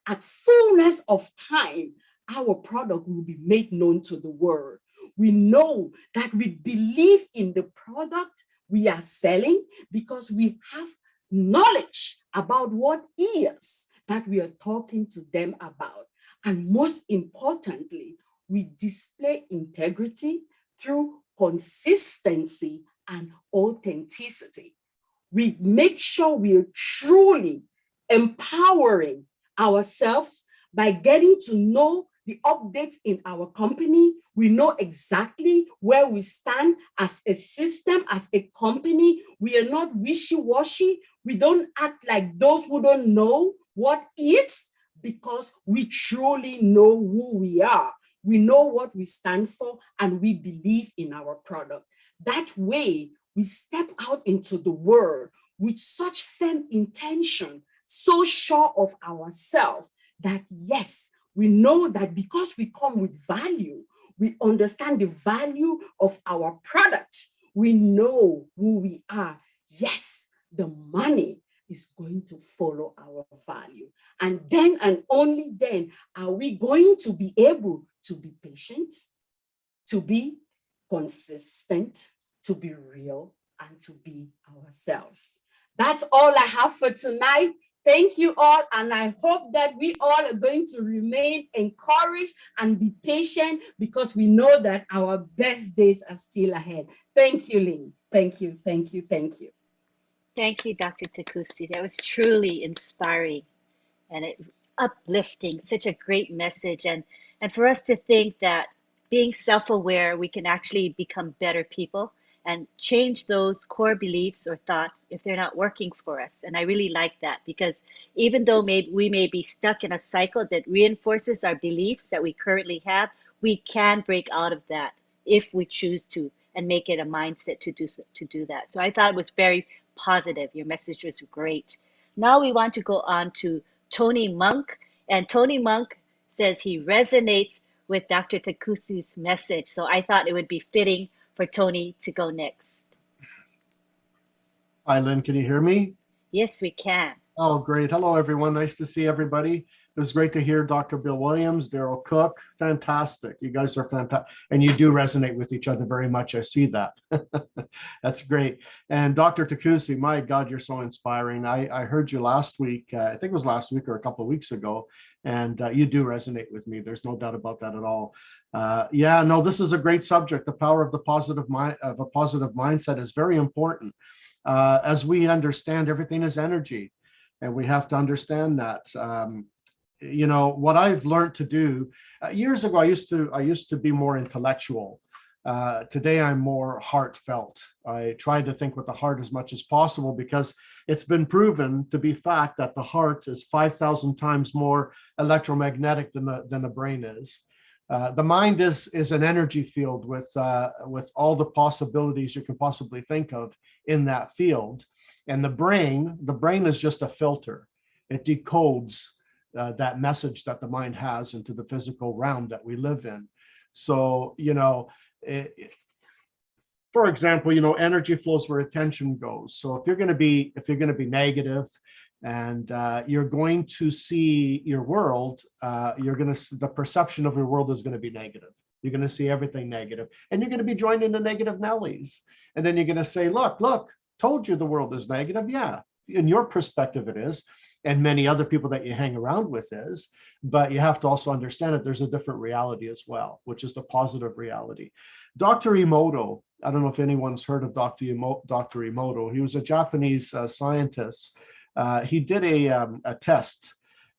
at fullness of time, our product will be made known to the world. We know that we believe in the product we are selling because we have knowledge about what is that we are talking to them about. And most importantly, we display integrity through consistency and authenticity. We make sure we are truly empowering ourselves by getting to know the updates in our company. We know exactly where we stand as a system, as a company. We are not wishy-washy. We don't act like those who don't know what is, because we truly know who we are. We know what we stand for, and we believe in our product. That way, we step out into the world with such firm intention, so sure of ourselves that yes, we know that because we come with value, we understand the value of our product. We know who we are. Yes, the money is going to follow our value. And then and only then are we going to be able to be patient, to be consistent, to be real, and to be ourselves. That's all I have for tonight. Thank you all, and I hope that we all are going to remain encouraged and be patient, because we know that our best days are still ahead. Thank you, Lynn. Thank you, thank you, thank you. Thank you, Dr. Takusi. That was truly inspiring and uplifting, such a great message. And for us to think that being self-aware, we can actually become better people and change those core beliefs or thoughts if they're not working for us. And I really like that, because even though we may be stuck in a cycle that reinforces our beliefs that we currently have, we can break out of that if we choose to, and make it a mindset to do that. So I thought it was very positive. Your message was great. Now we want to go on to Tony Monk, and Tony Monk says he resonates with Dr. Takusi's message. So I thought it would be fitting for Tony to go next. Hi, Lynn, can you hear me? Yes, we can. Oh, great. Hello, everyone. Nice to see everybody. It was great to hear Dr. Bill Williams, Daryl Cook. Fantastic. You guys are fantastic. And you do resonate with each other very much. I see that. That's great. And Dr. Takusi, my God, you're so inspiring. I heard you last week. I think it was last week or a couple of weeks ago. And you do resonate with me. There's no doubt about that at all. Yeah, no, this is a great subject. The power of the positive mind, of a positive mindset is very important. As we understand, everything is energy, and we have to understand that. You know, what I've learned to do years ago, I used to be more intellectual. Today, I'm more heartfelt. I try to think with the heart as much as possible, because it's been proven to be fact that the heart is 5,000 times more electromagnetic than the brain is. The mind is an energy field with all the possibilities you can possibly think of in that field. And the brain is just a filter. It decodes that message that the mind has into the physical realm that we live in. So, you know, for example, you know, energy flows where attention goes. So if you're going to be negative, and you're going to see your world, the perception of your world is going to be negative. You're going to see everything negative, and you're going to be joining the negative Nellies. And then you're going to say, look, told you the world is negative. Yeah, in your perspective it is, and many other people that you hang around with is, but you have to also understand that there's a different reality as well, which is the positive reality. Dr. Emoto, I don't know if anyone's heard of Dr. Emoto. He was a Japanese scientist. He did a test,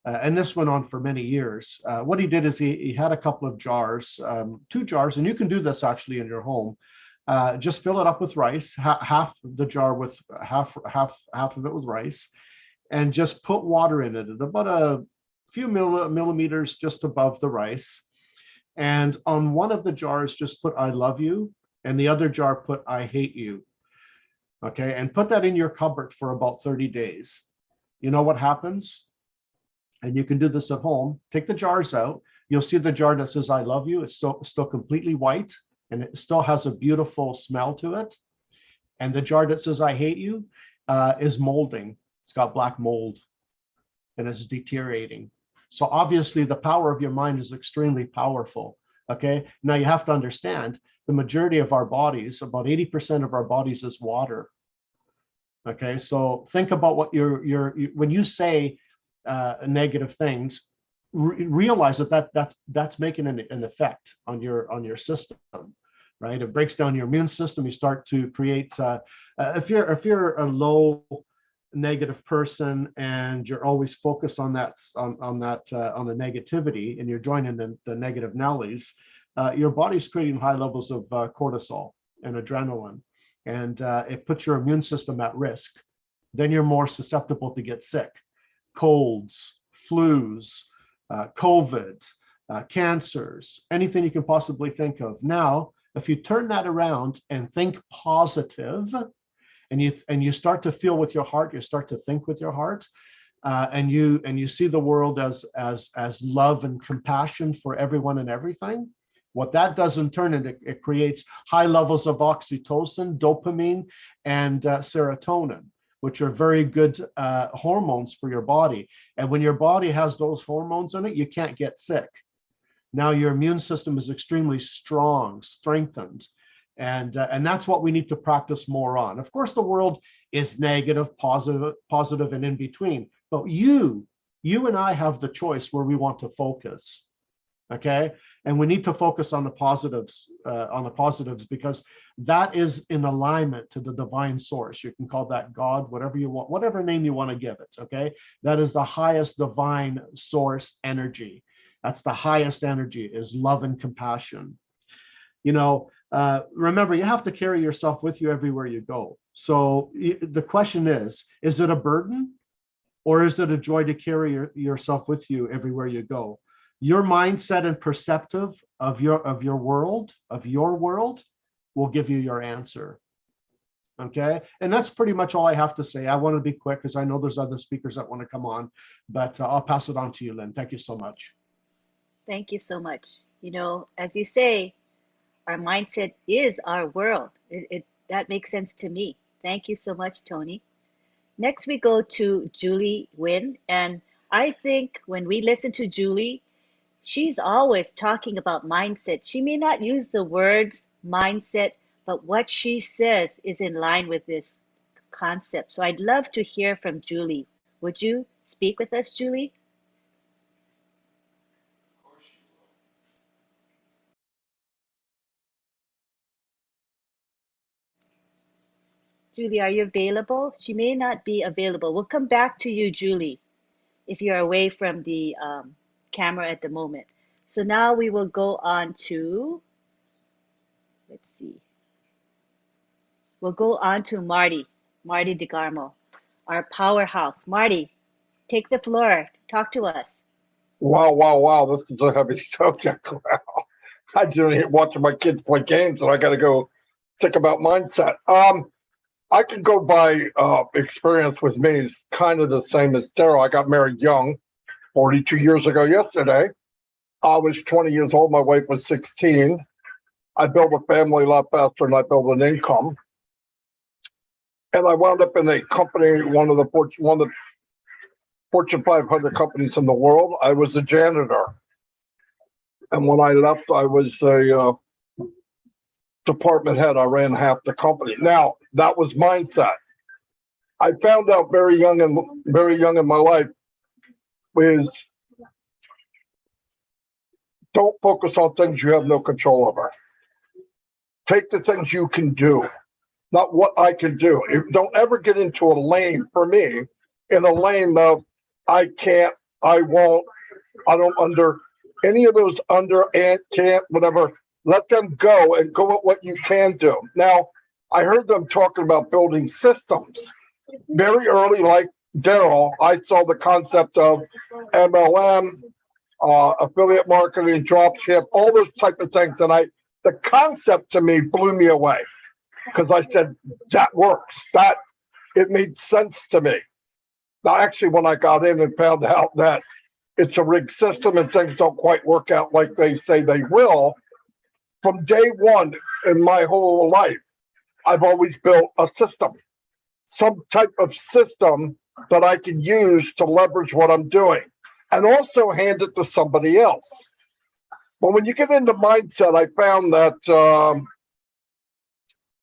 and this went on for many years. What he did is he had a couple of jars, 2 jars, and you can do this actually in your home. Just fill it up with rice, half the jar with half of it with rice, and just put water in it at about a few millimeters just above the rice. And on one of the jars, just put "I love you," and the other jar put "I hate you." Okay, and put that in your cupboard for about 30 days. You know what happens? And you can do this at home. Take the jars out. You'll see the jar that says "I love you." It's still completely white, and it still has a beautiful smell to it. And the jar that says "I hate you" is molding. It's got black mold, and it's deteriorating. So obviously the power of your mind is extremely powerful. Okay, now you have to understand the majority of our bodies, about 80% of our bodies, is water. Okay, so think about what when you say negative things, realize that's making an effect on your system, right? It breaks down your immune system. You start to create if you're a low negative person and you're always focused on the negativity, and you're joining the negative Nellies, your body's creating high levels of cortisol and adrenaline, and it puts your immune system at risk. Then you're more susceptible to get sick, colds, flus, COVID, cancers, anything you can possibly think of. Now, if you turn that around and think positive, and you start to feel with your heart, you start to think with your heart, and you see the world as love and compassion for everyone and everything. What that does in turn, it creates high levels of oxytocin, dopamine, and serotonin, which are very good hormones for your body. And when your body has those hormones in it, you can't get sick. Now your immune system is extremely strong, strengthened. And that's what we need to practice more on. Of course, the world is negative, positive, and in between. But you and I have the choice where we want to focus. Okay, and we need to focus on the positives, because that is in alignment to the divine source. You can call that God, whatever you want, whatever name you want to give it. Okay, that is the highest divine source energy. That's the highest energy, is love and compassion. You know, remember, you have to carry yourself with you everywhere you go. So the question is it a burden or is it a joy to carry yourself with you everywhere you go? Your mindset and perceptive of your world will give you your answer. Okay, and that's pretty much all I have to say. I want to be quick because I know there's other speakers that want to come on, but I'll pass it on to you, Lynn. Thank you so much. Thank you so much. You know, as you say, our mindset is our world. That makes sense to me. Thank you so much, Tony. Next, we go to Julie Nguyen. And I think when we listen to Julie, she's always talking about mindset. She may not use the words mindset, but what she says is in line with this concept. So I'd love to hear from Julie. Would you speak with us, Julie? Julie, are you available? She may not be available. We'll come back to you, Julie, if you're away from the camera at the moment. So now we will go on to, let's see. We'll go on to Marty DeGarmo, our powerhouse. Marty, take the floor. Talk to us. Wow. This is a heavy subject. Wow. I didn't watching my kids play games and I got to go think about mindset. I can go by experience with me is kind of the same as Daryl. I got married young, 42 years ago yesterday. I was 20 years old. My wife was 16. I built a family a lot faster than I built an income. And I wound up in a company, one of the Fortune 500 companies in the world. I was a janitor. And when I left, I was a department head. I ran half the company. Now, that was mindset. I found out very young in my life is don't focus on things you have no control over. Take the things you can do, not what I can do. Don't ever get into a lane, for me, in a lane of I can't, I won't, I don't under, any of those under and can't, whatever. Let them go and go at what you can do. Now, I heard them talking about building systems. Very early, like Daryl, I saw the concept of MLM, affiliate marketing, dropship, all those type of things. And the concept to me blew me away because I said, that works. It made sense to me. Now, actually, when I got in and found out that it's a rigged system and things don't quite work out like they say they will, from day one in my whole life, I've always built a system, some type of system that I can use to leverage what I'm doing and also hand it to somebody else. But when you get into mindset, I found that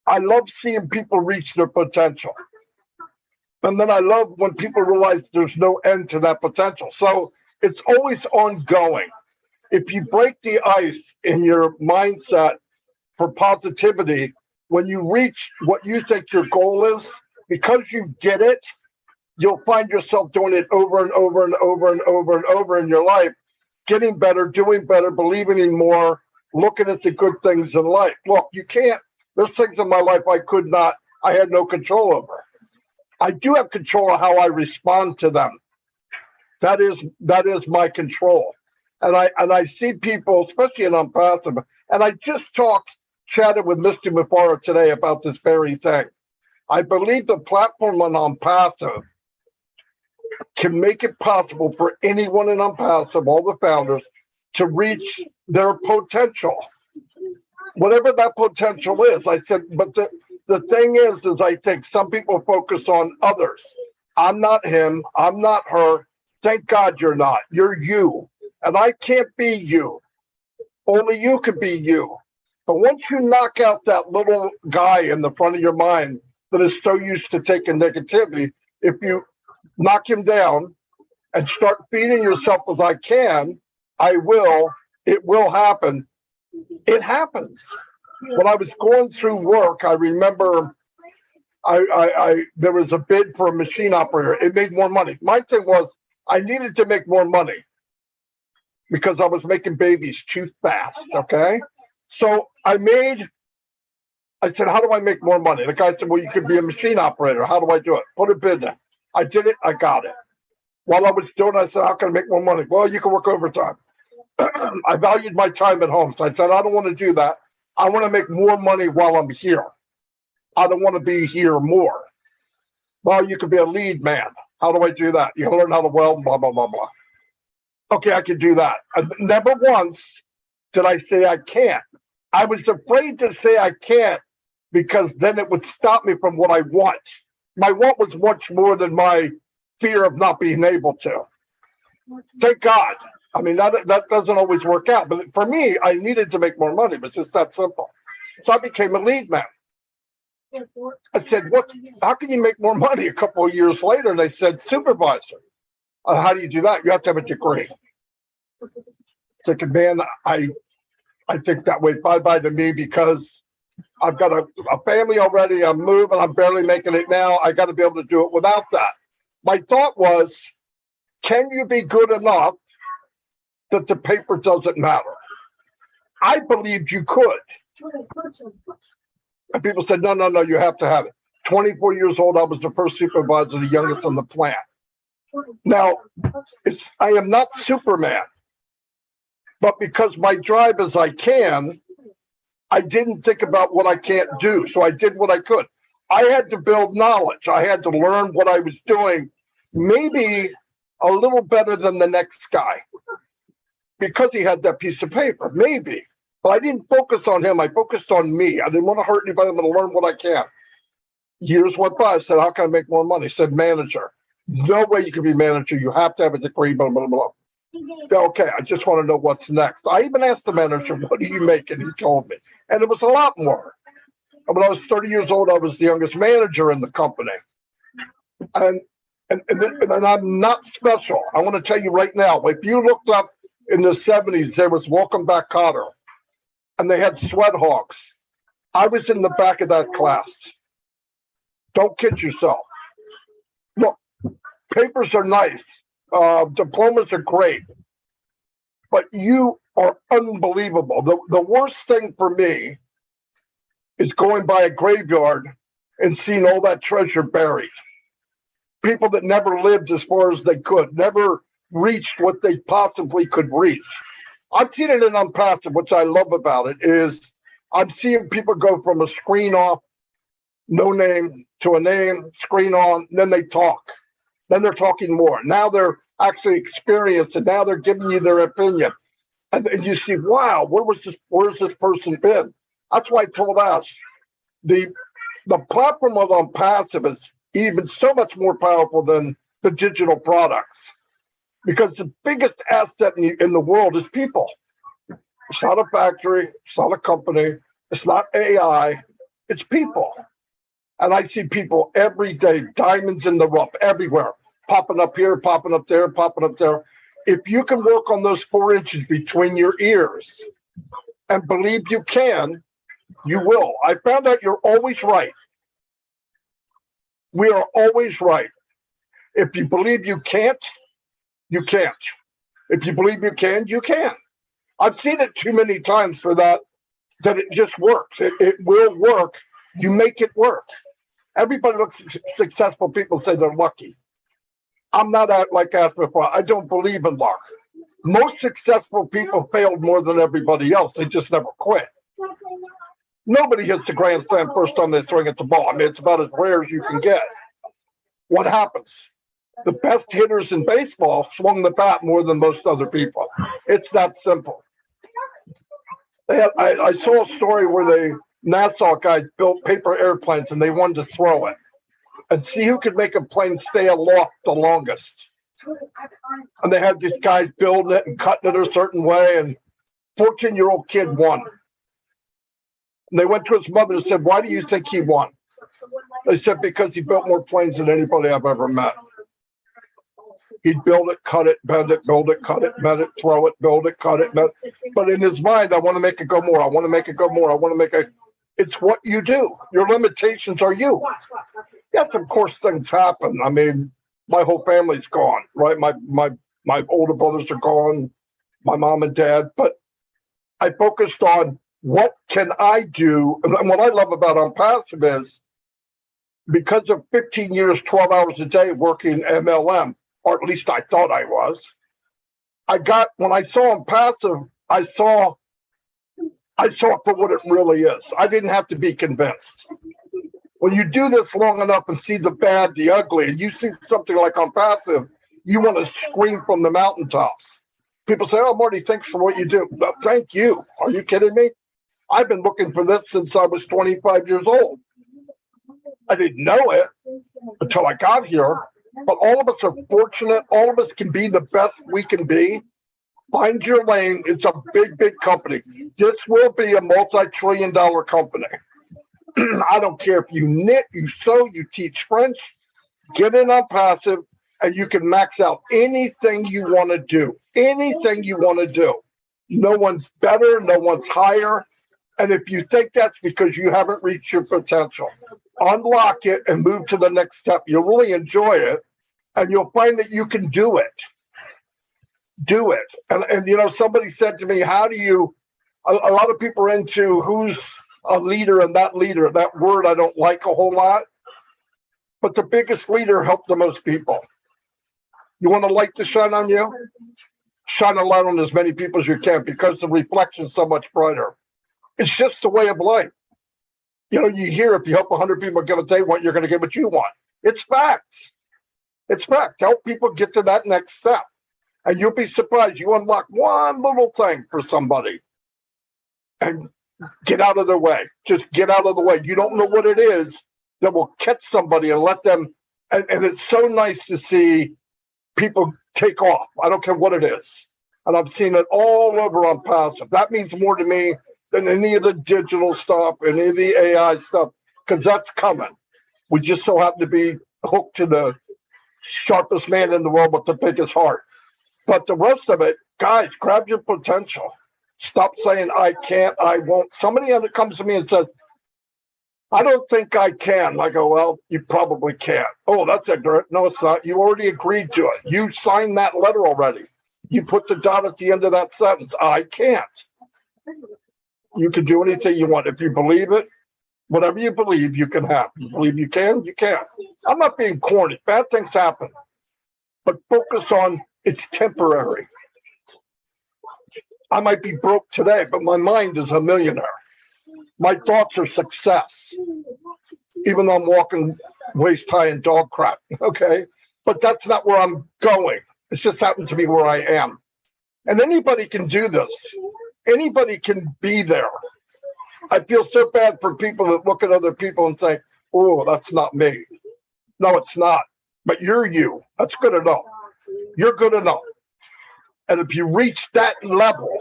I love seeing people reach their potential. And then I love when people realize there's no end to that potential. So it's always ongoing. If you break the ice in your mindset for positivity, when you reach what you think your goal is, because you did it, you'll find yourself doing it over and over and over and over and over in your life, getting better, doing better, believing in more, looking at the good things in life. Look, there's things in my life I had no control over. I do have control of how I respond to them. That is my control. And I see people, especially in ONPASSIVE, and I just chatted with Mr. Mufara today about this very thing. I believe the platform on ONPASSIVE can make it possible for anyone in ONPASSIVE, all the founders, to reach their potential, whatever that potential is. I said, but the thing is I think some people focus on others. I'm not him. I'm not her. Thank God you're not. You're you. And I can't be you. Only you can be you. But once you knock out that little guy in the front of your mind that is so used to taking negativity, if you knock him down and start feeding yourself with I can, I will, it will happen. It happens. When I was going through work, I remember there was a bid for a machine operator. It made more money. My thing was I needed to make more money because I was making babies too fast, okay? So I made I said, how do I make more money? The guy said, well, you could be a machine operator. How do I do it? Put a bid in. I did it. I got it. While I was doing it, I said, how can I make more money? Well, you can work overtime. I valued my time at home. So I said, I don't want to do that. I want to make more money while I'm here. I don't want to be here more. Well, you could be a lead man. How do I do that? You learn how to weld, blah, blah, blah, blah. Okay, I can do that. And never once did I say I can't. I was afraid to say I can't because then it would stop me from what I want. My want was much more than my fear of not being able to. Thank God. I mean, that doesn't always work out. But for me, I needed to make more money. It was just that simple. So I became a lead man. I said, "What? How can you make more money?" A couple of years later, and they said, "Supervisor." How do you do that? You have to have a degree. It's like, man, I think that way bye-bye to me because I've got a family already. I'm moving. I'm barely making it now. I got to be able to do it without that. My thought was, can you be good enough that the paper doesn't matter? I believed you could. And people said, no, you have to have it. 24 years old, I was the first supervisor, the youngest on the plant. Now, I am not Superman, but because my drive is I can, I didn't think about what I can't do. So I did what I could. I had to build knowledge. I had to learn what I was doing, maybe a little better than the next guy because he had that piece of paper, maybe. But I didn't focus on him. I focused on me. I didn't want to hurt anybody. I'm going to learn what I can. Years went by. I said, how can I make more money? I said, manager. No way you can be manager. You have to have a degree, blah, blah, blah. Okay, I just want to know what's next. I even asked the manager, what do you make? And he told me. And it was a lot more. When I was 30 years old, I was the youngest manager in the company. And I'm not special. I want to tell you right now, if you looked up in the 70s, there was Welcome Back, Kotter. And they had sweat hogs. I was in the back of that class. Don't kid yourself. Look, papers are nice. Diplomas are great. But you are unbelievable. The worst thing for me is going by a graveyard and seeing all that treasure buried. People that never lived as far as they could, never reached what they possibly could reach. I've seen it in ONPASSIVE, which I love about it, is I'm seeing people go from a screen off, no name, to a name, screen on, then they talk. Then they're talking more. Now they're actually experienced, and now they're giving you their opinion. And you see, wow, where's this person been? That's why I told us the platform of ONPASSIVE is even so much more powerful than the digital products. Because the biggest asset in the world is people. It's not a factory. It's not a company. It's not AI. It's people. And I see people every day, diamonds in the rough, everywhere, popping up here, popping up there, popping up there. If you can work on those 4 inches between your ears and believe you can, you will. I found out you're always right. We are always right. If you believe you can't, you can't. If you believe you can, you can. I've seen it too many times for that it just works. It will work. You make it work. Everybody looks successful. People say they're lucky. I'm not like that before. I don't believe in luck. Most successful people failed more than everybody else. They just never quit. Nobody hits the grand slam first time they swing at the ball. I mean, it's about as rare as you can get. What happens? The best hitters in baseball swung the bat more than most other people. It's that simple. I saw a story where the NASA guys built paper airplanes and they wanted to throw it and see who could make a plane stay aloft the longest. And they had these guys building it and cutting it a certain way, and 14-year-old kid won. And they went to his mother and said, why do you think he won? They said, because he built more planes than anybody I've ever met. He'd build it, cut it, bend it, build it, cut it, bend it, throw it, build it, cut it, bend it. But in his mind, I want to make it go more. I want to make it go more. I want to make it. It's what you do. Your limitations are you. Yes, of course, things happen. I mean, my whole family's gone, right? My older brothers are gone, my mom and dad. But I focused on what can I do? And what I love about ONPASSIVE is because of 15 years, 12 hours a day working MLM, or at least I thought I was, when I saw ONPASSIVE, I saw it for what it really is. I didn't have to be convinced. When you do this long enough and see the bad, the ugly, and you see something like ONPASSIVE, you want to scream from the mountaintops. People say, oh, Marty, thanks for what you do. No, thank you. Are you kidding me? I've been looking for this since I was 25 years old. I didn't know it until I got here, but all of us are fortunate. All of us can be the best we can be. Find your lane. It's a big, big company. This will be a multi-trillion-dollar company. I don't care if you knit, you sew, you teach French, get in ONPASSIVE, and you can max out anything you want to do. Anything you want to do. No one's better, no one's higher. And if you think that's because you haven't reached your potential, unlock it and move to the next step. You'll really enjoy it, and you'll find that you can do it. Do it. And you know, somebody said to me, how do you, a lot of people are into who's a leader and that leader. That word I don't like a whole lot. But the biggest leader helped the most people. You want a light to shine on you? Shine a light on as many people as you can, because the reflection's so much brighter. It's just the way of life. You know, you hear if you help 100 people get what they want, you're going to get what you want. It's facts. It's fact. Help people get to that next step. And you'll be surprised. You unlock one little thing for somebody and get out of their way. Just get out of the way. You don't know what it is that will catch somebody and let them. And it's so nice to see people take off. I don't care what it is. And I've seen it all over ONPASSIVE. That means more to me than any of the digital stuff, any of the AI stuff, because that's coming. We just so happen to be hooked to the sharpest man in the world with the biggest heart. But the rest of it, guys, grab your potential. Stop saying, I can't, I won't. Somebody comes to me and says, I don't think I can. I go, well, you probably can't. Oh, that's ignorant. No, it's not. You already agreed to it. You signed that letter already. You put the dot at the end of that sentence. I can't. You can do anything you want. If you believe it, whatever you believe, you can have. You believe you can, you can. I'm not being corny. Bad things happen. But focus on it's temporary. I might be broke today, but my mind is a millionaire. My thoughts are success, even though I'm walking waist high in dog crap, okay? But that's not where I'm going. It just happens to be where I am. And anybody can do this. Anybody can be there. I feel so bad for people that look at other people and say, oh, that's not me. No, it's not. But you're you. That's good enough. You're good enough. And if you reach that level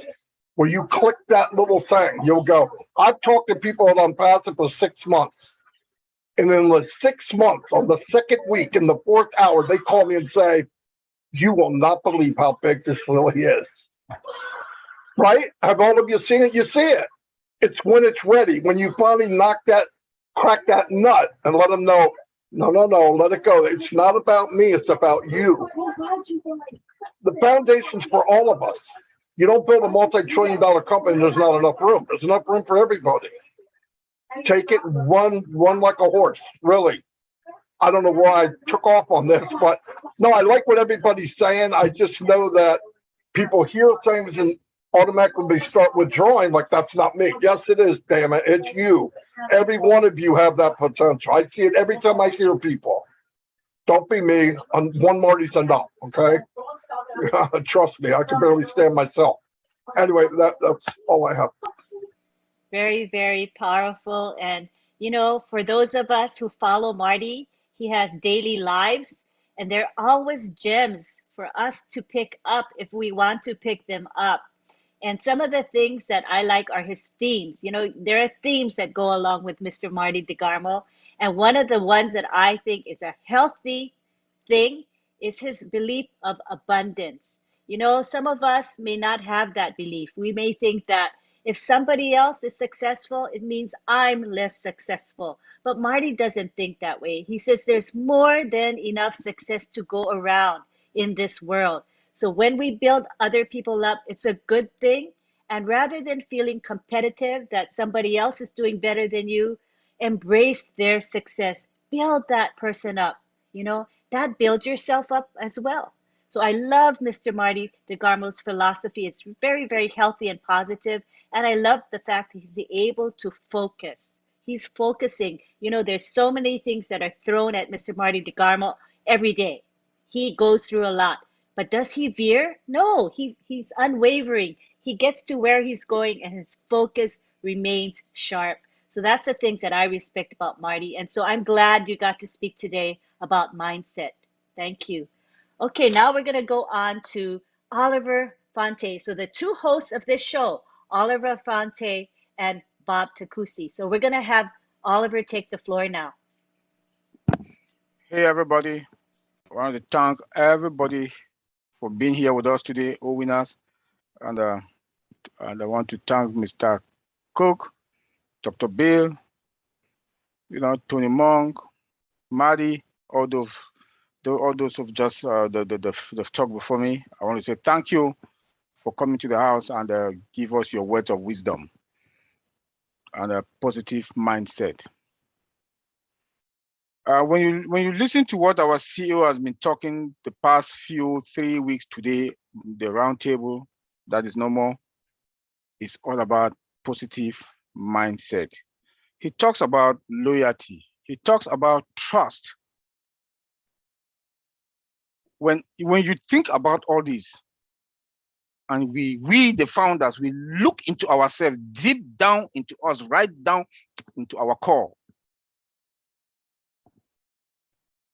where you click that little thing, you'll go. I've talked to people at ONPASSIVE for 6 months. And in the 6 months, on the second week, in the 4th hour, they call me and say, you will not believe how big this really is. Right? Have all of you seen it? You see it. It's when it's ready. When you finally crack that nut and let them know, no, let it go. It's not about me. It's about you. The foundation's for all of us. You don't build a multi-trillion-dollar company and there's not enough room. There's enough room for everybody. Take it and run like a horse, really. I don't know why I took off on this, but no, I like what everybody's saying. I just know that people hear things and automatically they start withdrawing like that's not me. Yes, it is, damn it. It's you. Every one of you have that potential. I see it every time I hear people. Don't be me. One Marty's enough, okay? Trust me, I can barely stand myself. Anyway, that's all I have. Very, very powerful. And, you know, for those of us who follow Marty, he has daily lives, and they're always gems for us to pick up if we want to pick them up. And some of the things that I like are his themes. You know, there are themes that go along with Mr. Marty DeGarmo. And one of the ones that I think is a healthy thing is his belief of abundance. You know, some of us may not have that belief. We may think that if somebody else is successful, it means I'm less successful. But Marty doesn't think that way. He says there's more than enough success to go around in this world. So when we build other people up, it's a good thing. And rather than feeling competitive that somebody else is doing better than you, embrace their success. Build that person up. That builds yourself up as well. So I love Mr. Marty DeGarmo's philosophy. It's very, very healthy and positive. And I love the fact that he's able to focus. He's focusing. There's so many things that are thrown at Mr. Marty DeGarmo every day. He goes through a lot. But does he veer? No, he's unwavering. He gets to where he's going and his focus remains sharp. So that's the things that I respect about Marty. And so I'm glad you got to speak today about mindset. Thank you. Okay, now we're going to go on to Oliver Fonte. So the two hosts of this show, Oliver Fonte and Bob Takusi. So we're going to have Oliver take the floor now. Hey, everybody. I want to thank everybody for being here with us today, OWinners. And I want to thank Mr. Cook, Dr. Bill, Tony Monk, Marty, all those who've just they've talked before me. I want to say thank you for coming to the house and give us your words of wisdom and a positive mindset. When you listen to what our CEO has been talking the past 3 weeks today, the roundtable, that is no more. It's all about positive mindset. He talks about loyalty. He talks about trust. When you think about all this, and we the founders, we look into ourselves, deep down into us, right down into our core,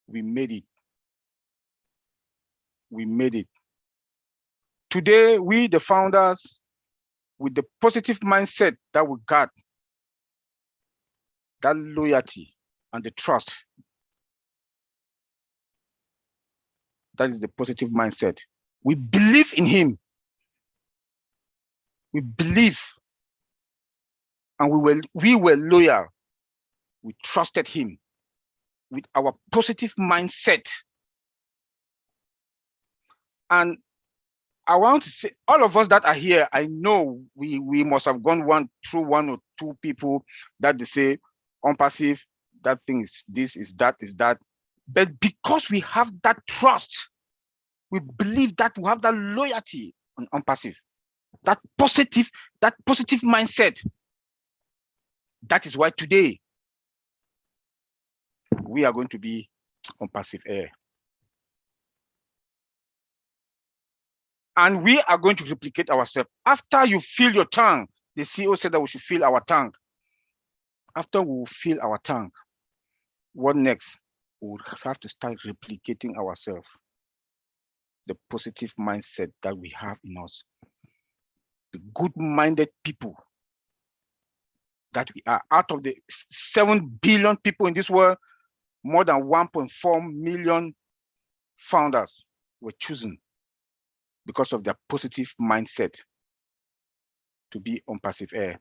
we made it. We made it. Today, we the founders, with the positive mindset that we got, that loyalty and the trust, that is the positive mindset. We believe in him. We believe, and we were loyal. We trusted him with our positive mindset. And I want to say, all of us that are here, I know we must have gone through one or two people that they say, ONPASSIVE, that thing is this, is that, is that. But because we have that trust, we believe that we have that loyalty on ONPASSIVE, that positive mindset. That is why today we are going to be ONPASSIVE Air. And we are going to replicate ourselves. After you fill your tank, the CEO said that we should fill our tank. After we fill our tank, what next? We will have to start replicating ourselves. The positive mindset that we have in us. The good-minded people that we are. Out of the 7 billion people in this world, more than 1.4 million founders were chosen because of their positive mindset to be ONPASSIVE Air.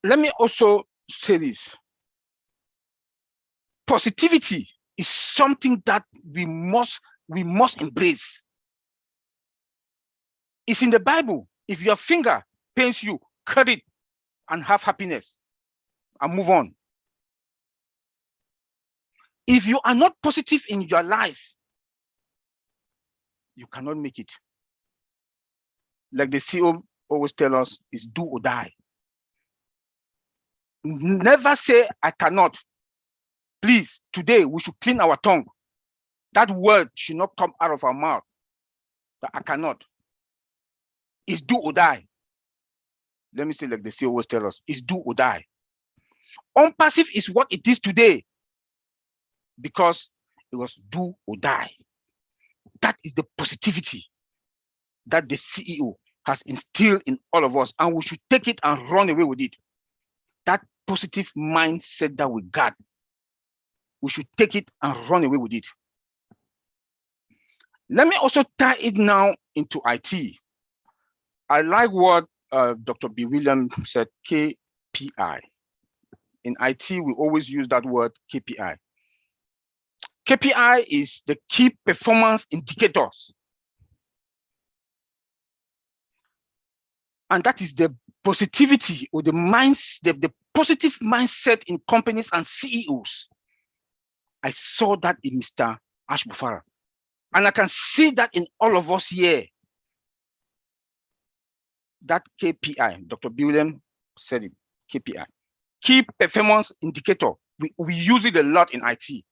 Let me also say this. Positivity is something that we must embrace. It's in the Bible. If your finger pains you, cut it and have happiness and move on. If you are not positive in your life, you cannot make it. Like the CEO always tell us, is do or die. Never say, I cannot. Please, today we should clean our tongue. That word should not come out of our mouth. That I cannot. It's do or die. Let me say like the CEO always tell us, it's do or die. ONPASSIVE is what it is today because it was do or die. That is the positivity that the CEO has instilled in all of us, and we should take it and run away with it. That positive mindset that we got, we should take it and run away with it. Let me also tie it now into IT. I like what Dr. B. Williams said, KPI. In IT, we always use that word KPI. KPI is the key performance indicators. And that is the positivity or the the positive mindset in companies and CEOs. I saw that in Mr. Ashbufara. And I can see that in all of us here. That KPI, Dr. William said it, KPI, key performance indicator. We use it a lot in IT.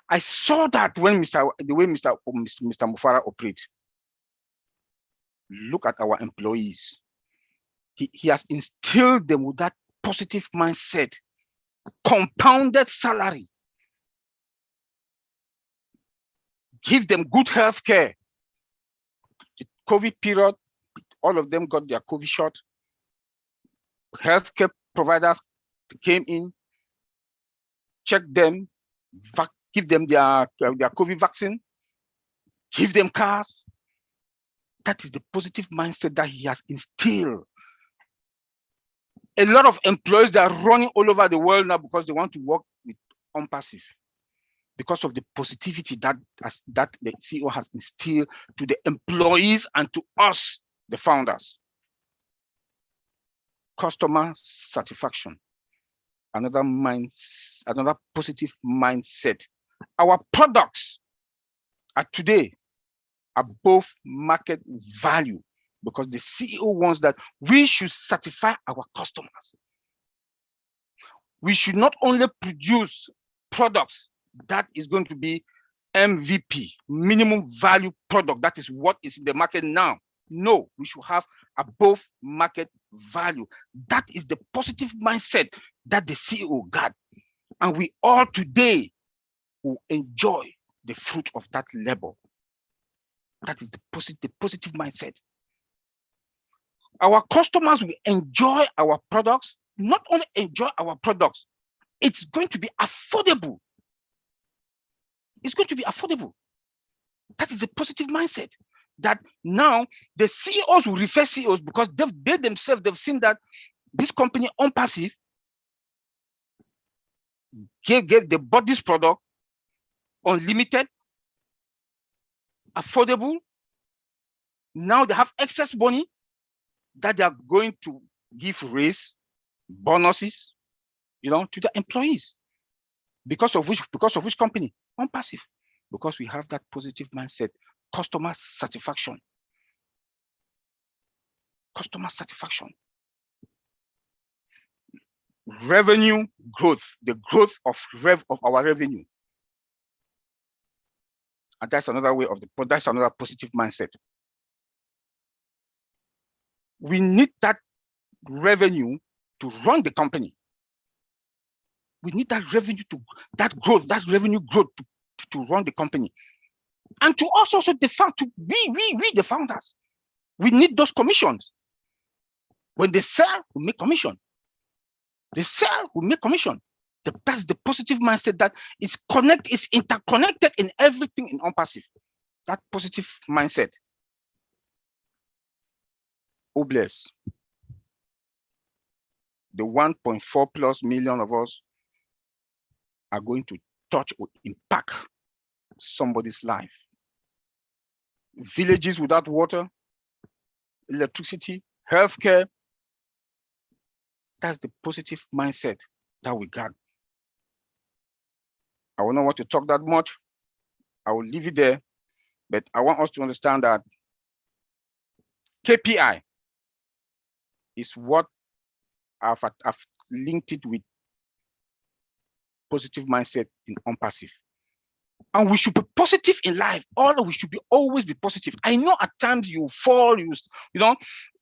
I saw that when the way Mr. Mufara operates. Look at our employees. He has instilled them with that positive mindset, compounded salary, give them good health care. The COVID period, all of them got their COVID shot. Healthcare providers came in, checked them, give them their COVID vaccine, give them cars. That is the positive mindset that he has instilled. A lot of employees that are running all over the world now because they want to work with ONPASSIVE, because of the positivity that the CEO has instilled to the employees and to us, the founders. Customer satisfaction, another positive mindset. Our products are today above market value because the CEO wants that we should satisfy our customers. We should not only produce products that is going to be MVP, minimum value product. That is what is in the market now. No, we should have above market value. That is the positive mindset that the CEO got. And we all today will enjoy the fruit of that labor. That is the positive mindset. Our customers will enjoy our products, not only enjoy our products, it's going to be affordable. It's going to be affordable. That is a positive mindset. That now the CEOs will refer CEOs because they themselves, they've seen that this company ONPASSIVE they bought this product unlimited, affordable. Now they have excess money that they are going to give raise, bonuses, to the employees. Because of which company? ONPASSIVE. Because we have that positive mindset. Customer satisfaction. Customer satisfaction. Revenue growth, the growth of our revenue. And that's another way that's another positive mindset. We need that revenue to run the company. We need that revenue that revenue growth to run the company. And to us also we the founders, we need those commissions. When they sell, we make commission. They sell, we make commission. That's the positive mindset that it's interconnected in everything in ONPASSIVE. That positive mindset. Oh bless. The 1.4+ million of us are going to touch or impact somebody's life. Villages without water, electricity, healthcare. That's the positive mindset that we got. I will not want to talk that much. I will leave it there, but I want us to understand that KPI is what I've linked it with positive mindset in ONPASSIVE. And we should be positive in life. We should always be positive. I know at times you fall,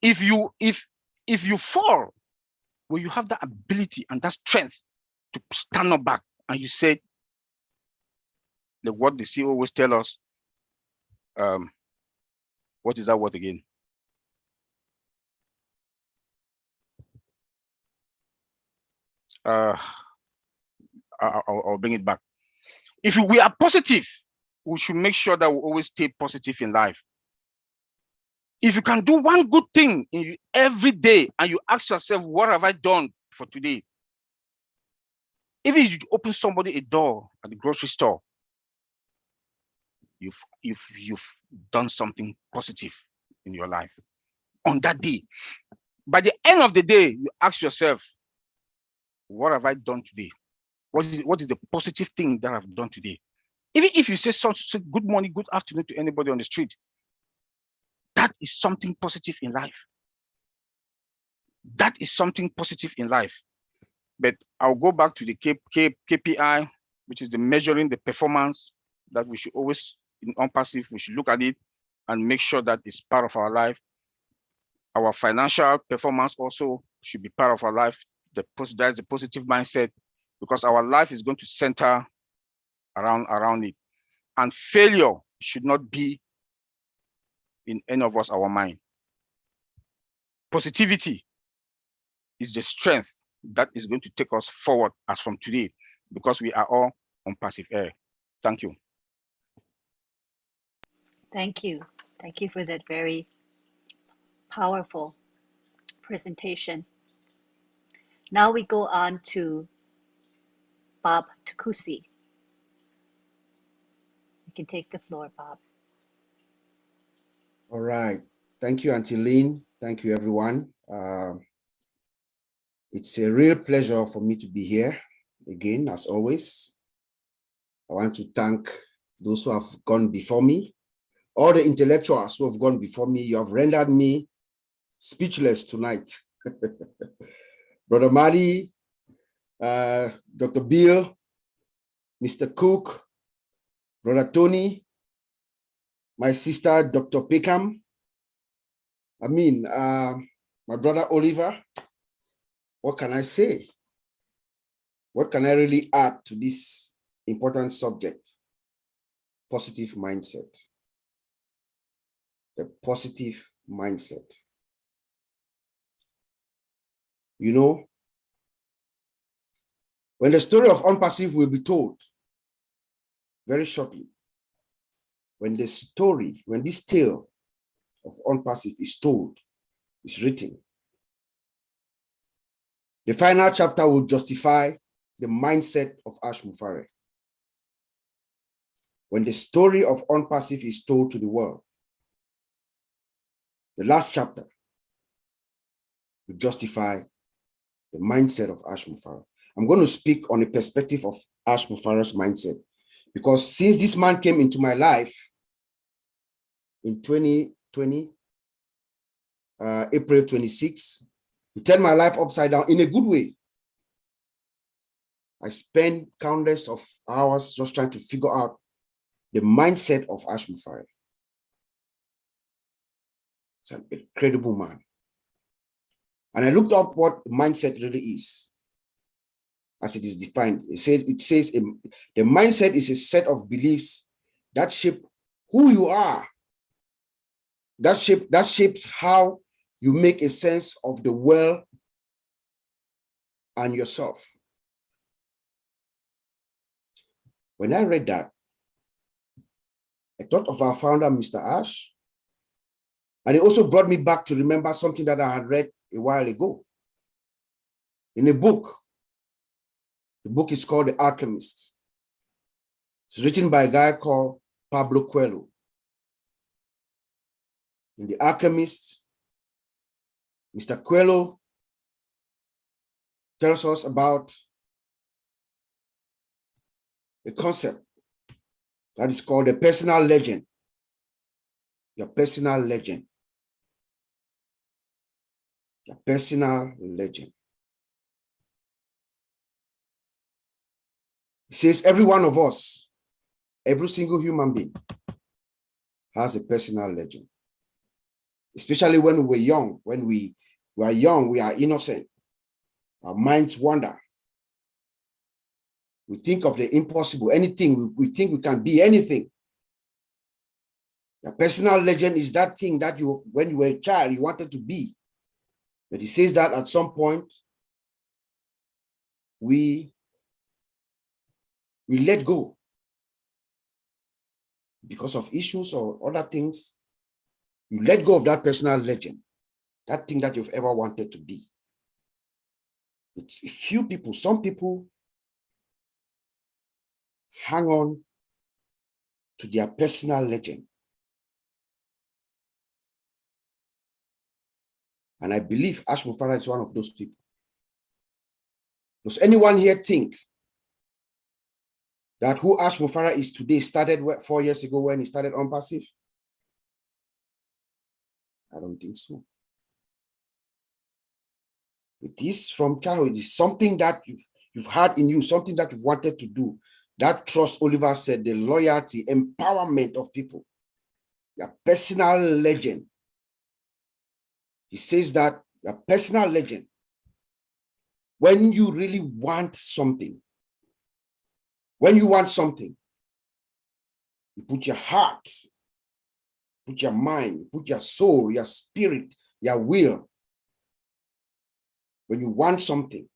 if you fall, well, you have that ability and that strength to stand up back and you say, what the CEO always tell us, what is that word again? I'll bring it back. If we are positive, we should make sure that we always stay positive in life. If you can do one good thing every day and you ask yourself, what have I done for today? Even if you open somebody a door at the grocery store, you've done something positive in your life. on that day. By the end of the day, you ask yourself, what have I done today? What is the positive thing that I've done today? Even if you say good morning, good afternoon to anybody on the street, that is something positive in life. That is something positive in life. But I'll go back to the KPI, which is the measuring the performance that we should always, in ONPASSIVE, we should look at it and make sure that it's part of our life. Our financial performance also should be part of our life. That's the positive mindset, because our life is going to center around it. And failure should not be in any of us, our mind. Positivity is the strength that is going to take us forward as from today, because we are all on passive air. Thank you. Thank you. Thank you for that very powerful presentation. Now we go on to Bob Takusi. You can take the floor, Bob. All right. Thank you, Auntie Lynn. Thank you, everyone. It's a real pleasure for me to be here again, as always. I want to thank those who have gone before me, all the intellectuals who have gone before me. You have rendered me speechless tonight. Brother Marty, Dr. Bill, Mr. Cook, Brother Tony, my sister, Dr. Pekka, my brother Oliver. What can I say? What can I really add to this important subject? Positive mindset. The positive mindset. You know, when the story of ONPASSIVE will be told very shortly, when this tale of ONPASSIVE is told, is written, the final chapter will justify the mindset of Ash Mufare. When the story of ONPASSIVE is told to the world, the last chapter will justify the mindset of Ash Mufare. I'm going to speak on the perspective of Ash Mufare's mindset, because since this man came into my life in 2020, April 26, he turned my life upside down in a good way. I spent countless of hours just trying to figure out the mindset of Ash Mufare. It's an incredible man. And I looked up what mindset really is, as it is defined. It says the mindset is a set of beliefs that shape who you are. That shapes how you make a sense of the world and yourself. When I read that, I thought of our founder, Mr. Ash, and it also brought me back to remember something that I had read a while ago in a book. The book is called The Alchemist. It's written by a guy called Pablo Coelho. In The Alchemist, Mr. Coelho tells us about a concept that is called a personal legend. Your personal legend. Your personal legend. It says every one of us, every single human being has a personal legend. Especially when we were young. When we are young, we are innocent. Our minds wander. We think of the impossible, anything. We think we can be anything. Your personal legend is that thing that you, when you were a child, you wanted to be. But he says that at some point, we let go because of issues or other things. You let go of that personal legend, that thing that you've ever wanted to be. It's a few people, some people hang on to their personal legend. And I believe Ash Mufara is one of those people. Does anyone here think that who Ash Mufara is today started 4 years ago when he started ONPASSIVE? I don't think so. It is from childhood. It is something that you've had in you, something that you've wanted to do. That trust, Oliver said, the loyalty, empowerment of people, your personal legend. He says that your personal legend, when you really want something, you put your heart, put your mind, put your soul, your spirit, your will. When you want something,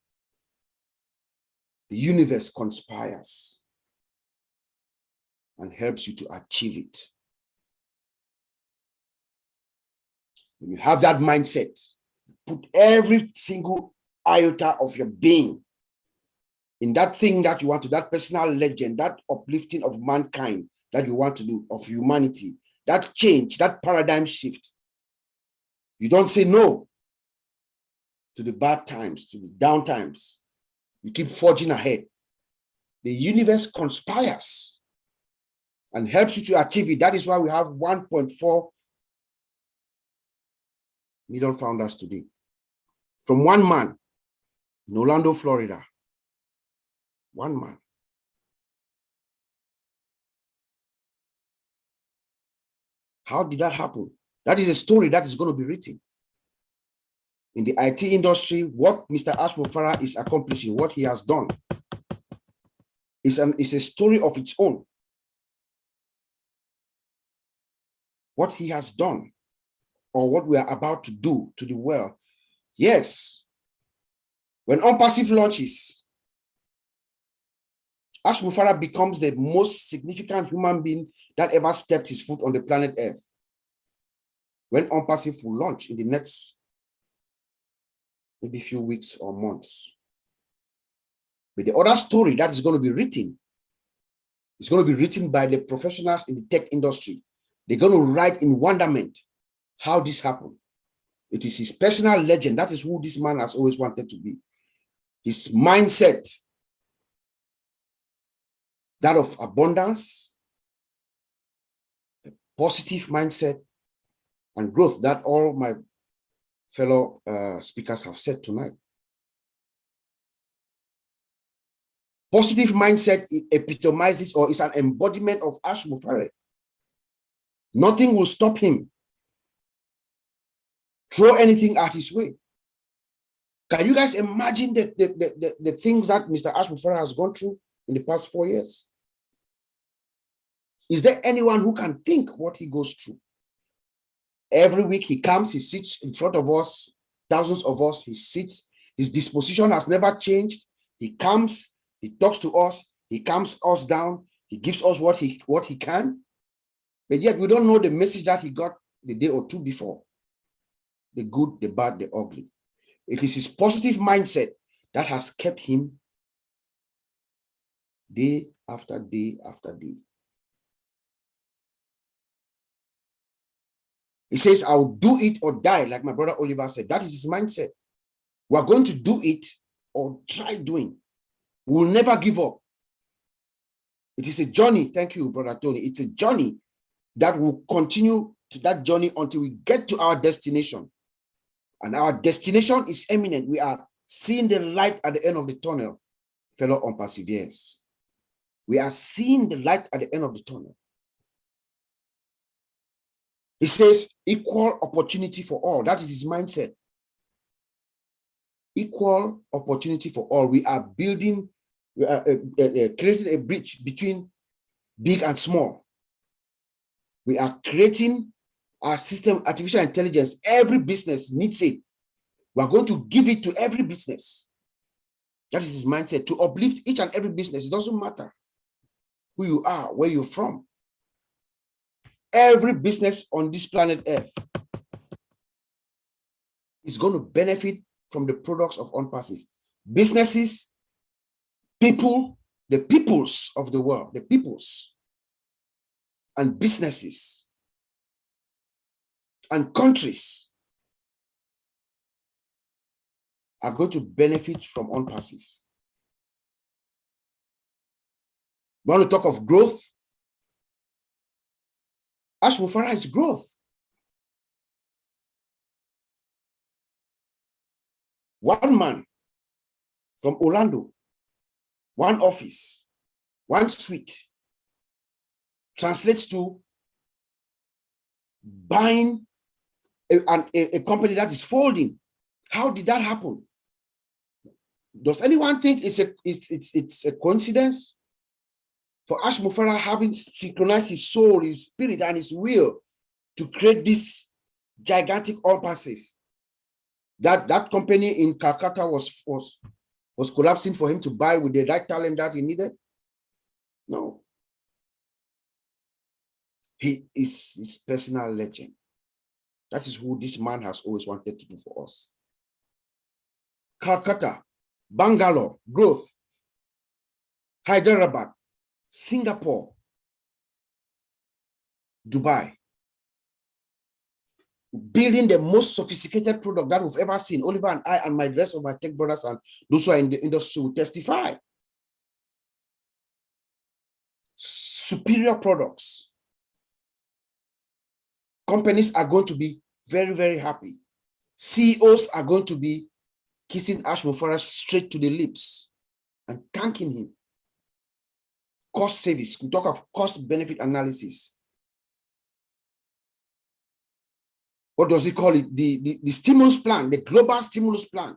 the universe conspires and helps you to achieve it. When you have that mindset, put every single iota of your being in that thing that you want to, that personal legend, that uplifting of mankind that you want to do, of humanity, that change, that paradigm shift. You don't say no to the bad times, to the down times. You keep forging ahead. The universe conspires and helps you to achieve it. That is why we have 1.4 million founders today. From one man in Orlando, Florida. One man. How did that happen? That is a story that is going to be written. In the IT industry, what Mr. Ash Mufara is accomplishing, what he has done, is a story of its own. What he has done, or what we are about to do to the world. Yes, when ONPASSIVE launches, Ash Mufara becomes the most significant human being that ever stepped his foot on the planet Earth. When ONPASSIVE will launch in the next maybe few weeks or months. But the other story that is going to be written is going to be written by the professionals in the tech industry. They're going to write in wonderment how this happened. It is his personal legend. That is who this man has always wanted to be. His mindset, that of abundance, positive mindset, and growth that all my fellow speakers have said tonight. Positive mindset epitomizes or is an embodiment of Ash Mufara. Nothing will stop him. Throw anything at his way. Can you guys imagine the things that Mr. Ash Mufara has gone through in the past 4 years? Is there anyone who can think what he goes through? Every week he comes, he sits in front of us, thousands of us, he sits. His disposition has never changed. He comes, he talks to us, he calms us down, he gives us what he can. But yet we don't know the message that he got the day or two before. The good, the bad, the ugly. It is his positive mindset that has kept him day after day after day. He says, I'll do it or die, like my brother Oliver said. That is his mindset. We're going to do it or try doing. We'll never give up. It is a journey. Thank you, Brother Tony. It's a journey that will continue to that journey until we get to our destination. And our destination is imminent. We are seeing the light at the end of the tunnel, fellow ONPASSIVEers. We are seeing the light at the end of the tunnel. He says equal opportunity for all. That is his mindset. Equal opportunity for all. We are building, creating a bridge between big and small. We are creating our system, artificial intelligence. Every business needs it. We are going to give it to every business. That is his mindset, to uplift each and every business. It doesn't matter who you are, where you're from. Every business on this planet Earth is going to benefit from the products of ONPASSIVE. Businesses, people, the peoples of the world, the peoples, and businesses, and countries are going to benefit from ONPASSIVE. We want to talk of growth. Ashmufara is growth. One man from Orlando, one office, one suite, translates to buying a company that is folding. How did that happen? Does anyone think it's a coincidence for Ashmufara having synchronized his soul, his spirit, and his will to create this gigantic ONPASSIVE? That company in Calcutta was collapsing for him to buy with the right talent that he needed? No. He is his personal legend. That is who this man has always wanted to do for us. Calcutta, Bangalore, growth. Hyderabad, Singapore, Dubai. Building the most sophisticated product that we've ever seen. Oliver and I and my rest of my tech brothers and those who are in the industry will testify. Superior products. Companies are going to be very, very happy. CEOs are going to be kissing Ashmufara straight to the lips and thanking him. Cost savings. We talk of cost benefit analysis. What does he call it? The stimulus plan, the global stimulus plan.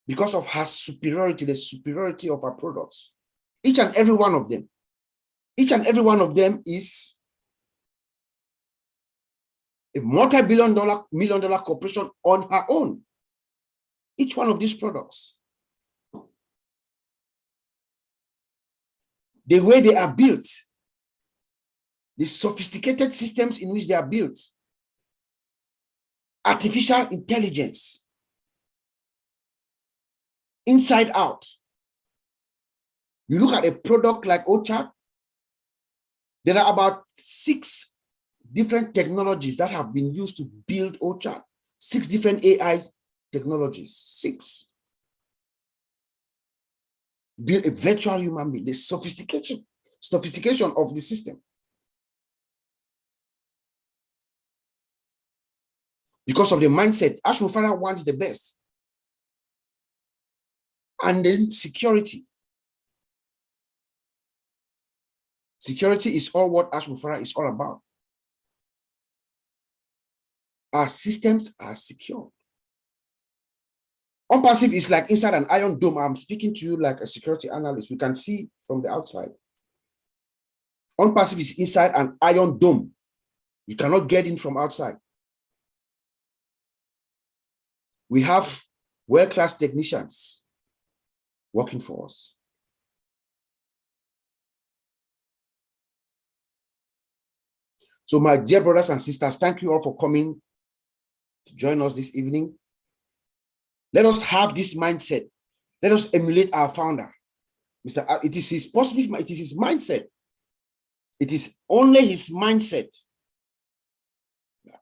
Because of her superiority, the superiority of her products. Each and every one of them. Each and every one of them is a multi-billion dollar, million dollar corporation on her own. Each one of these products. The way they are built, the sophisticated systems in which they are built, artificial intelligence, inside out. You look at a product like OChat, there are about 6 different technologies that have been used to build OChat. 6 different AI technologies, 6. Build a virtual human being, the sophistication of the system. Because of the mindset, Ashmufara wants the best. And then security. Security is all what Ashmufara is all about. Our systems are secure. ONPASSIVE is like inside an iron dome. I'm speaking to you like a security analyst. We can see from the outside. ONPASSIVE is inside an iron dome. You cannot get in from outside. We have world-class technicians working for us. So my dear brothers and sisters, thank you all for coming to join us this evening. Let us have this mindset. Let us emulate our founder. It is his positive, it is his mindset. It is only his mindset.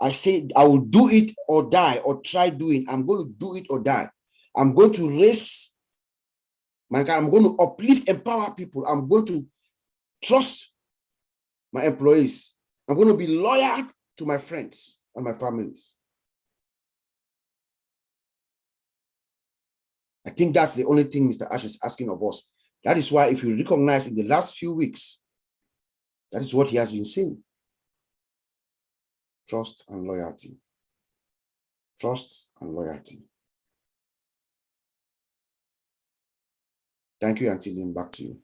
I say, I will do it or die or try doing. I'm going to do it or die. I'm going to raise mankind. I'm going to uplift, empower people. I'm going to trust my employees. I'm going to be loyal to my friends and my families. I think that's the only thing Mr. Ash is asking of us. That is why, if you recognize in the last few weeks, that is what he has been saying. Trust and loyalty. Trust and loyalty. Thank you, Auntie Lynn. Back to you.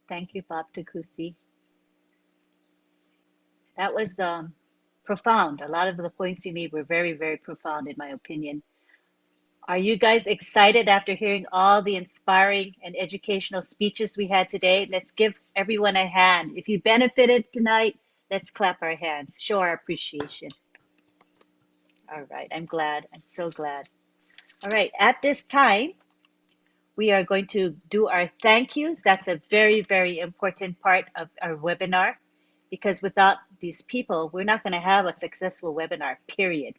Thank you, Bob Takusi. That was profound. A lot of the points you made were very, very profound, in my opinion. Are you guys excited after hearing all the inspiring and educational speeches we had today? Let's give everyone a hand. If you benefited tonight, let's clap our hands, show our appreciation. All right, I'm glad. I'm so glad. All right, at this time, we are going to do our thank yous. That's a very, very important part of our webinar, because without these people, we're not going to have a successful webinar, period.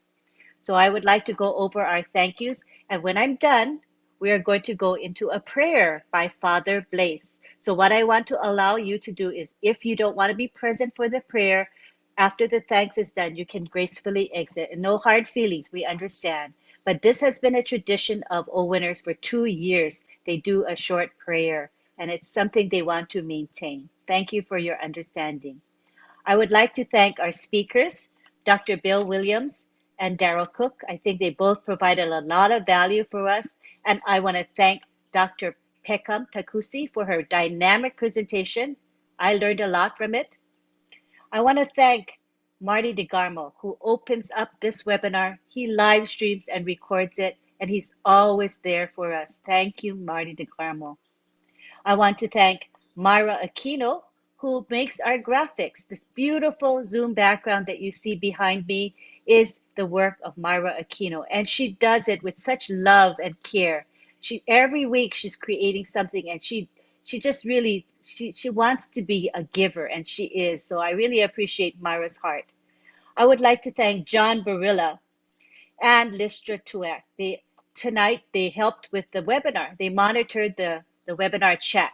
So I would like to go over our thank yous. And when I'm done, we are going to go into a prayer by Father Blaise. So what I want to allow you to do is, if you don't want to be present for the prayer, after the thanks is done, you can gracefully exit. And no hard feelings, we understand. But this has been a tradition of OWinners for 2 years. They do a short prayer, and it's something they want to maintain. Thank you for your understanding. I would like to thank our speakers, Dr. Bill Williams and Daryl Cook. I think they both provided a lot of value for us. And I want to thank Dr. Pekka Takusi for her dynamic presentation. I learned a lot from it. I want to thank Marty DeGarmo, who opens up this webinar. He live streams and records it, and he's always there for us. Thank you, Marty DeGarmo. I want to thank Myra Aquino, who makes our graphics. This beautiful Zoom background that you see behind me is the work of Myra Aquino, and she does it with such love and care. Every week she's creating something, and she just really she wants to be a giver, and she is. So I really appreciate Myra's heart. I would like to thank John Barilla and Listra Tuek. Tonight they helped with the webinar. They monitored the webinar chat.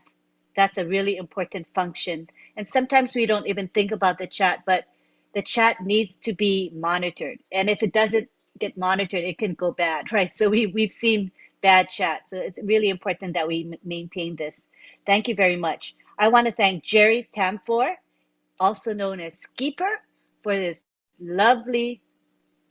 That's a really important function. And sometimes we don't even think about the chat, but the chat needs to be monitored. And if it doesn't get monitored, it can go bad, right? So we've seen bad chat. So it's really important that we maintain this. Thank you very much. I want to thank Jerry Tamfor, also known as Skeeper, for this lovely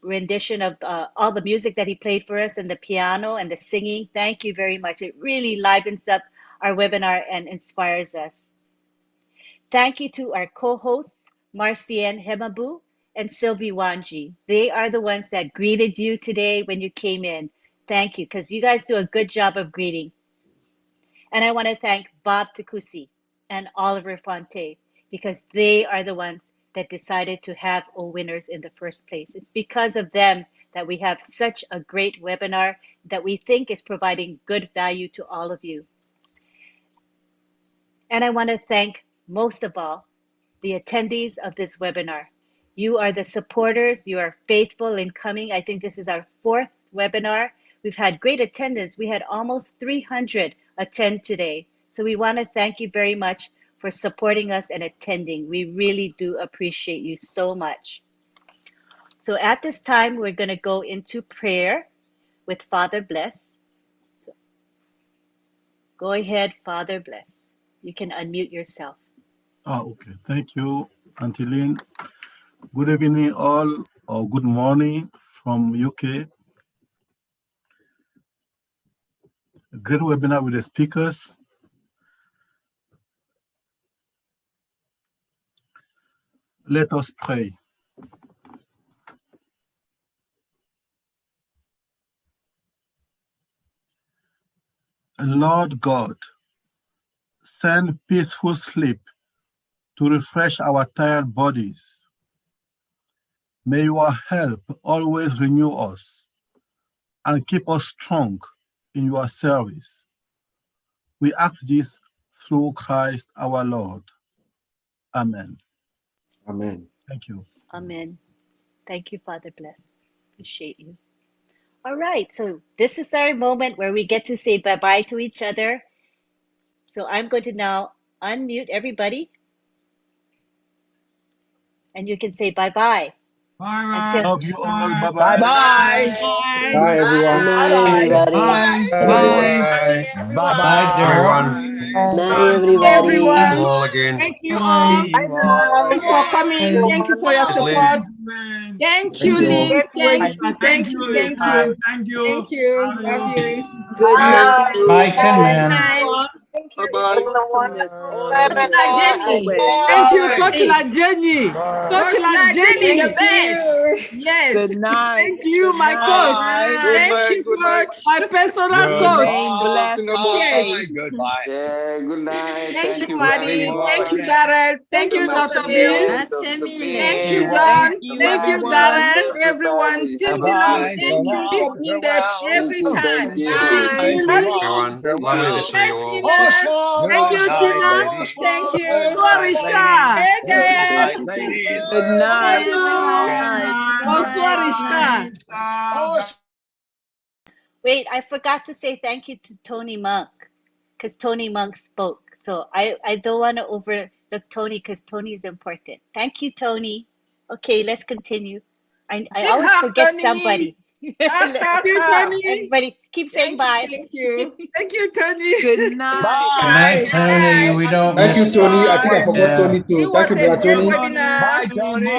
rendition of all the music that he played for us, and the piano and the singing. Thank you very much. It really livens up our webinar and inspires us. Thank you to our co-hosts, Marcienne Hemabu and Sylvie Wanji. They are the ones that greeted you today when you came in. Thank you, because you guys do a good job of greeting. And I want to thank Bob Takusi and Oliver Fonte, because they are the ones that decided to have OWinners in the first place. It's because of them that we have such a great webinar that we think is providing good value to all of you. And I want to thank, most of all, the attendees of this webinar. You are the supporters. You are faithful in coming. I think this is our 4th webinar. We've had great attendance. We had almost 300 attend today. So we want to thank you very much for supporting us and attending. We really do appreciate you so much. So at this time, we're going to go into prayer with Father Blaise. So go ahead, Father Blaise. You can unmute yourself. Okay. Thank you, Auntie Lynn. Good evening, all, or good morning from UK. A great webinar with the speakers. Let us pray. Lord God, send peaceful sleep to refresh our tired bodies. May your help always renew us and keep us strong in your service. We ask this through Christ our Lord. Amen. Amen. Thank you. Amen. Thank you, Father Blaise. Appreciate you. All right, so this is our moment where we get to say bye-bye to each other. So I'm going to now unmute everybody, and you can say bye-bye. Bye. Love you all. Bye-bye. Bye-bye. Bye, everyone. Night, everybody. Bye. Bye, Daryl. Night, everybody. Everyone. All again. Thank you all. Thank you for coming. Thank you for your support. Thank you, Lynn. Thank you. Love you. Good night. Bye, Tin Man. Bye-bye. Jenny. Thank you, Coach Jenny. Coach Jenny, the best. Yes. Good night. Thank you, my coach. Thank you, coach. My personal coach. Yes. Goodbye. Yeah, good night. Thank you, Marty. Thank you, Darren. Thank you, Dr. Bill. Thank you, John. Thank you, Darren. Everyone. Team Below, thank you for being there every time. Everyone. Lovely to see you all. Thank you, Tina. Thank you. Bonsoir, Richard. Hey, guys. Good night. Bonsoir, Richard. Wait, I forgot to say thank you to Tony Monk because Tony Monk spoke. So I don't want to overlook Tony because Tony is important. Thank you, Tony. Okay, let's continue. I Big always hug, forget Tony. somebody. Thank you, Tony. Everybody keep saying bye. Thank you. Thank you, Tony. Good night. Good night, Tony. We don't Thank you, miss. Tony. I think I forgot Yeah. Tony too. It Thank was you, a brother great Tony. webinar. Bye, Tony.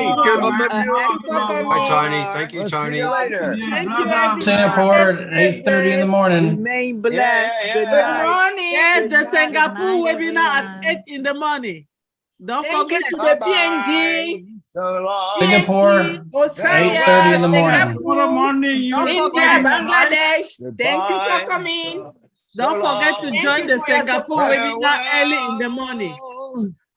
Bye, Tony. Thank you, We'll see Tony. you later. Thank you, everyone. Singapore at 8:30 in the morning. Remain blessed. Good Good night. morning. Yes, the Good night. Singapore webinar at 8 in the morning. Don't Thank you forget. to the Bye-bye. PNG, So long. Singapore, Australia, 8:30 in the morning. Singapore, Don't India, forget. Bangladesh. Thank you for Goodbye. coming. Don't forget to Thank join you the for your Singapore support. webinar early in the morning.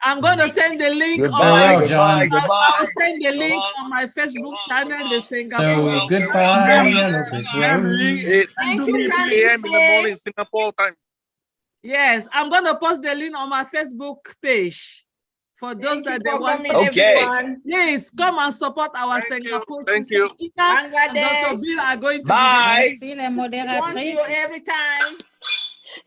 I'm going to send the link on Farewell, my John. I'll send the link on my Facebook channel, the Singapore. So goodbye, yellow brick road. It's Thank 2 you, p.m. in the Francis. morning, Singapore time. Yes, I'm going to post the link on my Facebook page for those Thank you that they for want. coming, Okay. everyone. Please come and support our Singapore. Thank sister you. Tina and Dr. Bangladesh. Bill are going to Bye. be Want you every time.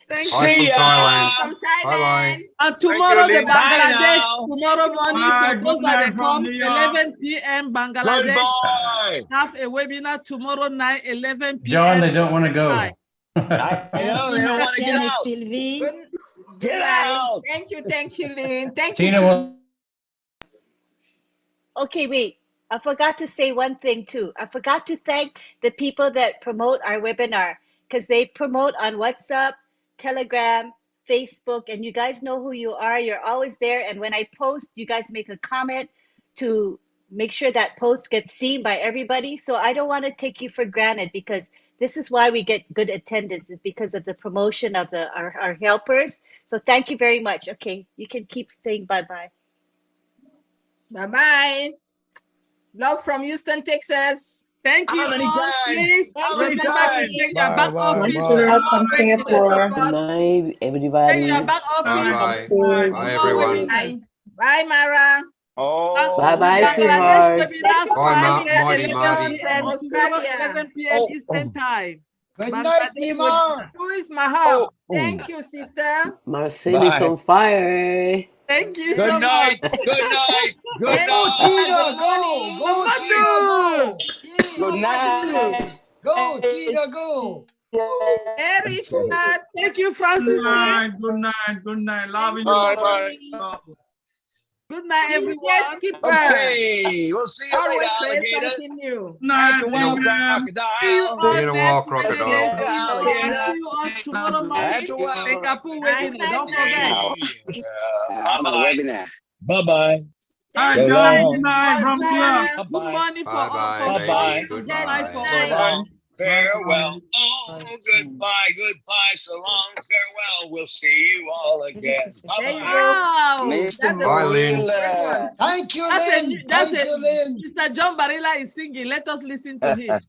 there. Thank Bye you. from Thailand. From Bye-bye. Thailand. And tomorrow, the Lynn. Bye Bangladesh, now. tomorrow morning, for those that they come, 11 p.m. Bangladesh, Goodbye. have a webinar tomorrow night, 11 p.m. John, they don't want to go. Time. I know they don't want to get out. Good Get night. out. Thank you, Lynn. Thank Tina you. will. Okay, wait. I forgot to say one thing too. I forgot to thank the people that promote our webinar because they promote on WhatsApp, Telegram, Facebook, and you guys know who you are. You're always there. And when I post, you guys make a comment to make sure that post gets seen by everybody. So I don't want to take you for granted because this is why we get good attendance is because of the promotion of our helpers. So thank you very much. Okay, you can keep saying bye-bye. Bye-bye. Love from Houston, Texas. Thank you How many all. times? Please How many remember to times? take your back office. from Singapore. Good Support. night, Take everybody. your back office. Bye-bye. Bye, everyone. Bye. Bye, Mara. Oh. Bye-bye, Bangladesh sweetheart. webinar Bye, Friday, Marty, 11 Marty. p.m. From tomorrow, Australia. 11 p.m. Eastern time. Good night, Bangladesh webinar. Who is Mahal? Thank you, sister. Marcel is Bye. on fire. Thank you Good so night. much. Good night. Good Thank you. night. Tina, Good go! morning. Go, Tina, go! Good night. Go, Tina, go! Hey, Richard. Thank you, Francis. Good night. Love you. Bye-bye. Good night, everyone. Yes, keeper. Okay. We'll see you later, Always create alligator. something new. Back to walk, See you crocodile. all See you next tomorrow, Wednesday. crocodile. I'll see you all tomorrow morning. Back to walk. Singapore Night, webinar. night, Don't night. forget. I'm on a webinar. Bye-bye. Thank So you. long. Bye. Good morning for all. Bye-bye. For Thank all. you. Good night for So all. long. Farewell. Oh, goodbye. Goodbye. So long. Farewell. We'll see you all again. There you Bye-bye. go. Wow. That's the Bye, Lynn. Thank you, That's Lynn. that's Thank you, Lynn. Mr. John Barilla is singing. Let us listen to him.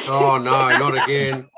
Oh, no, not again.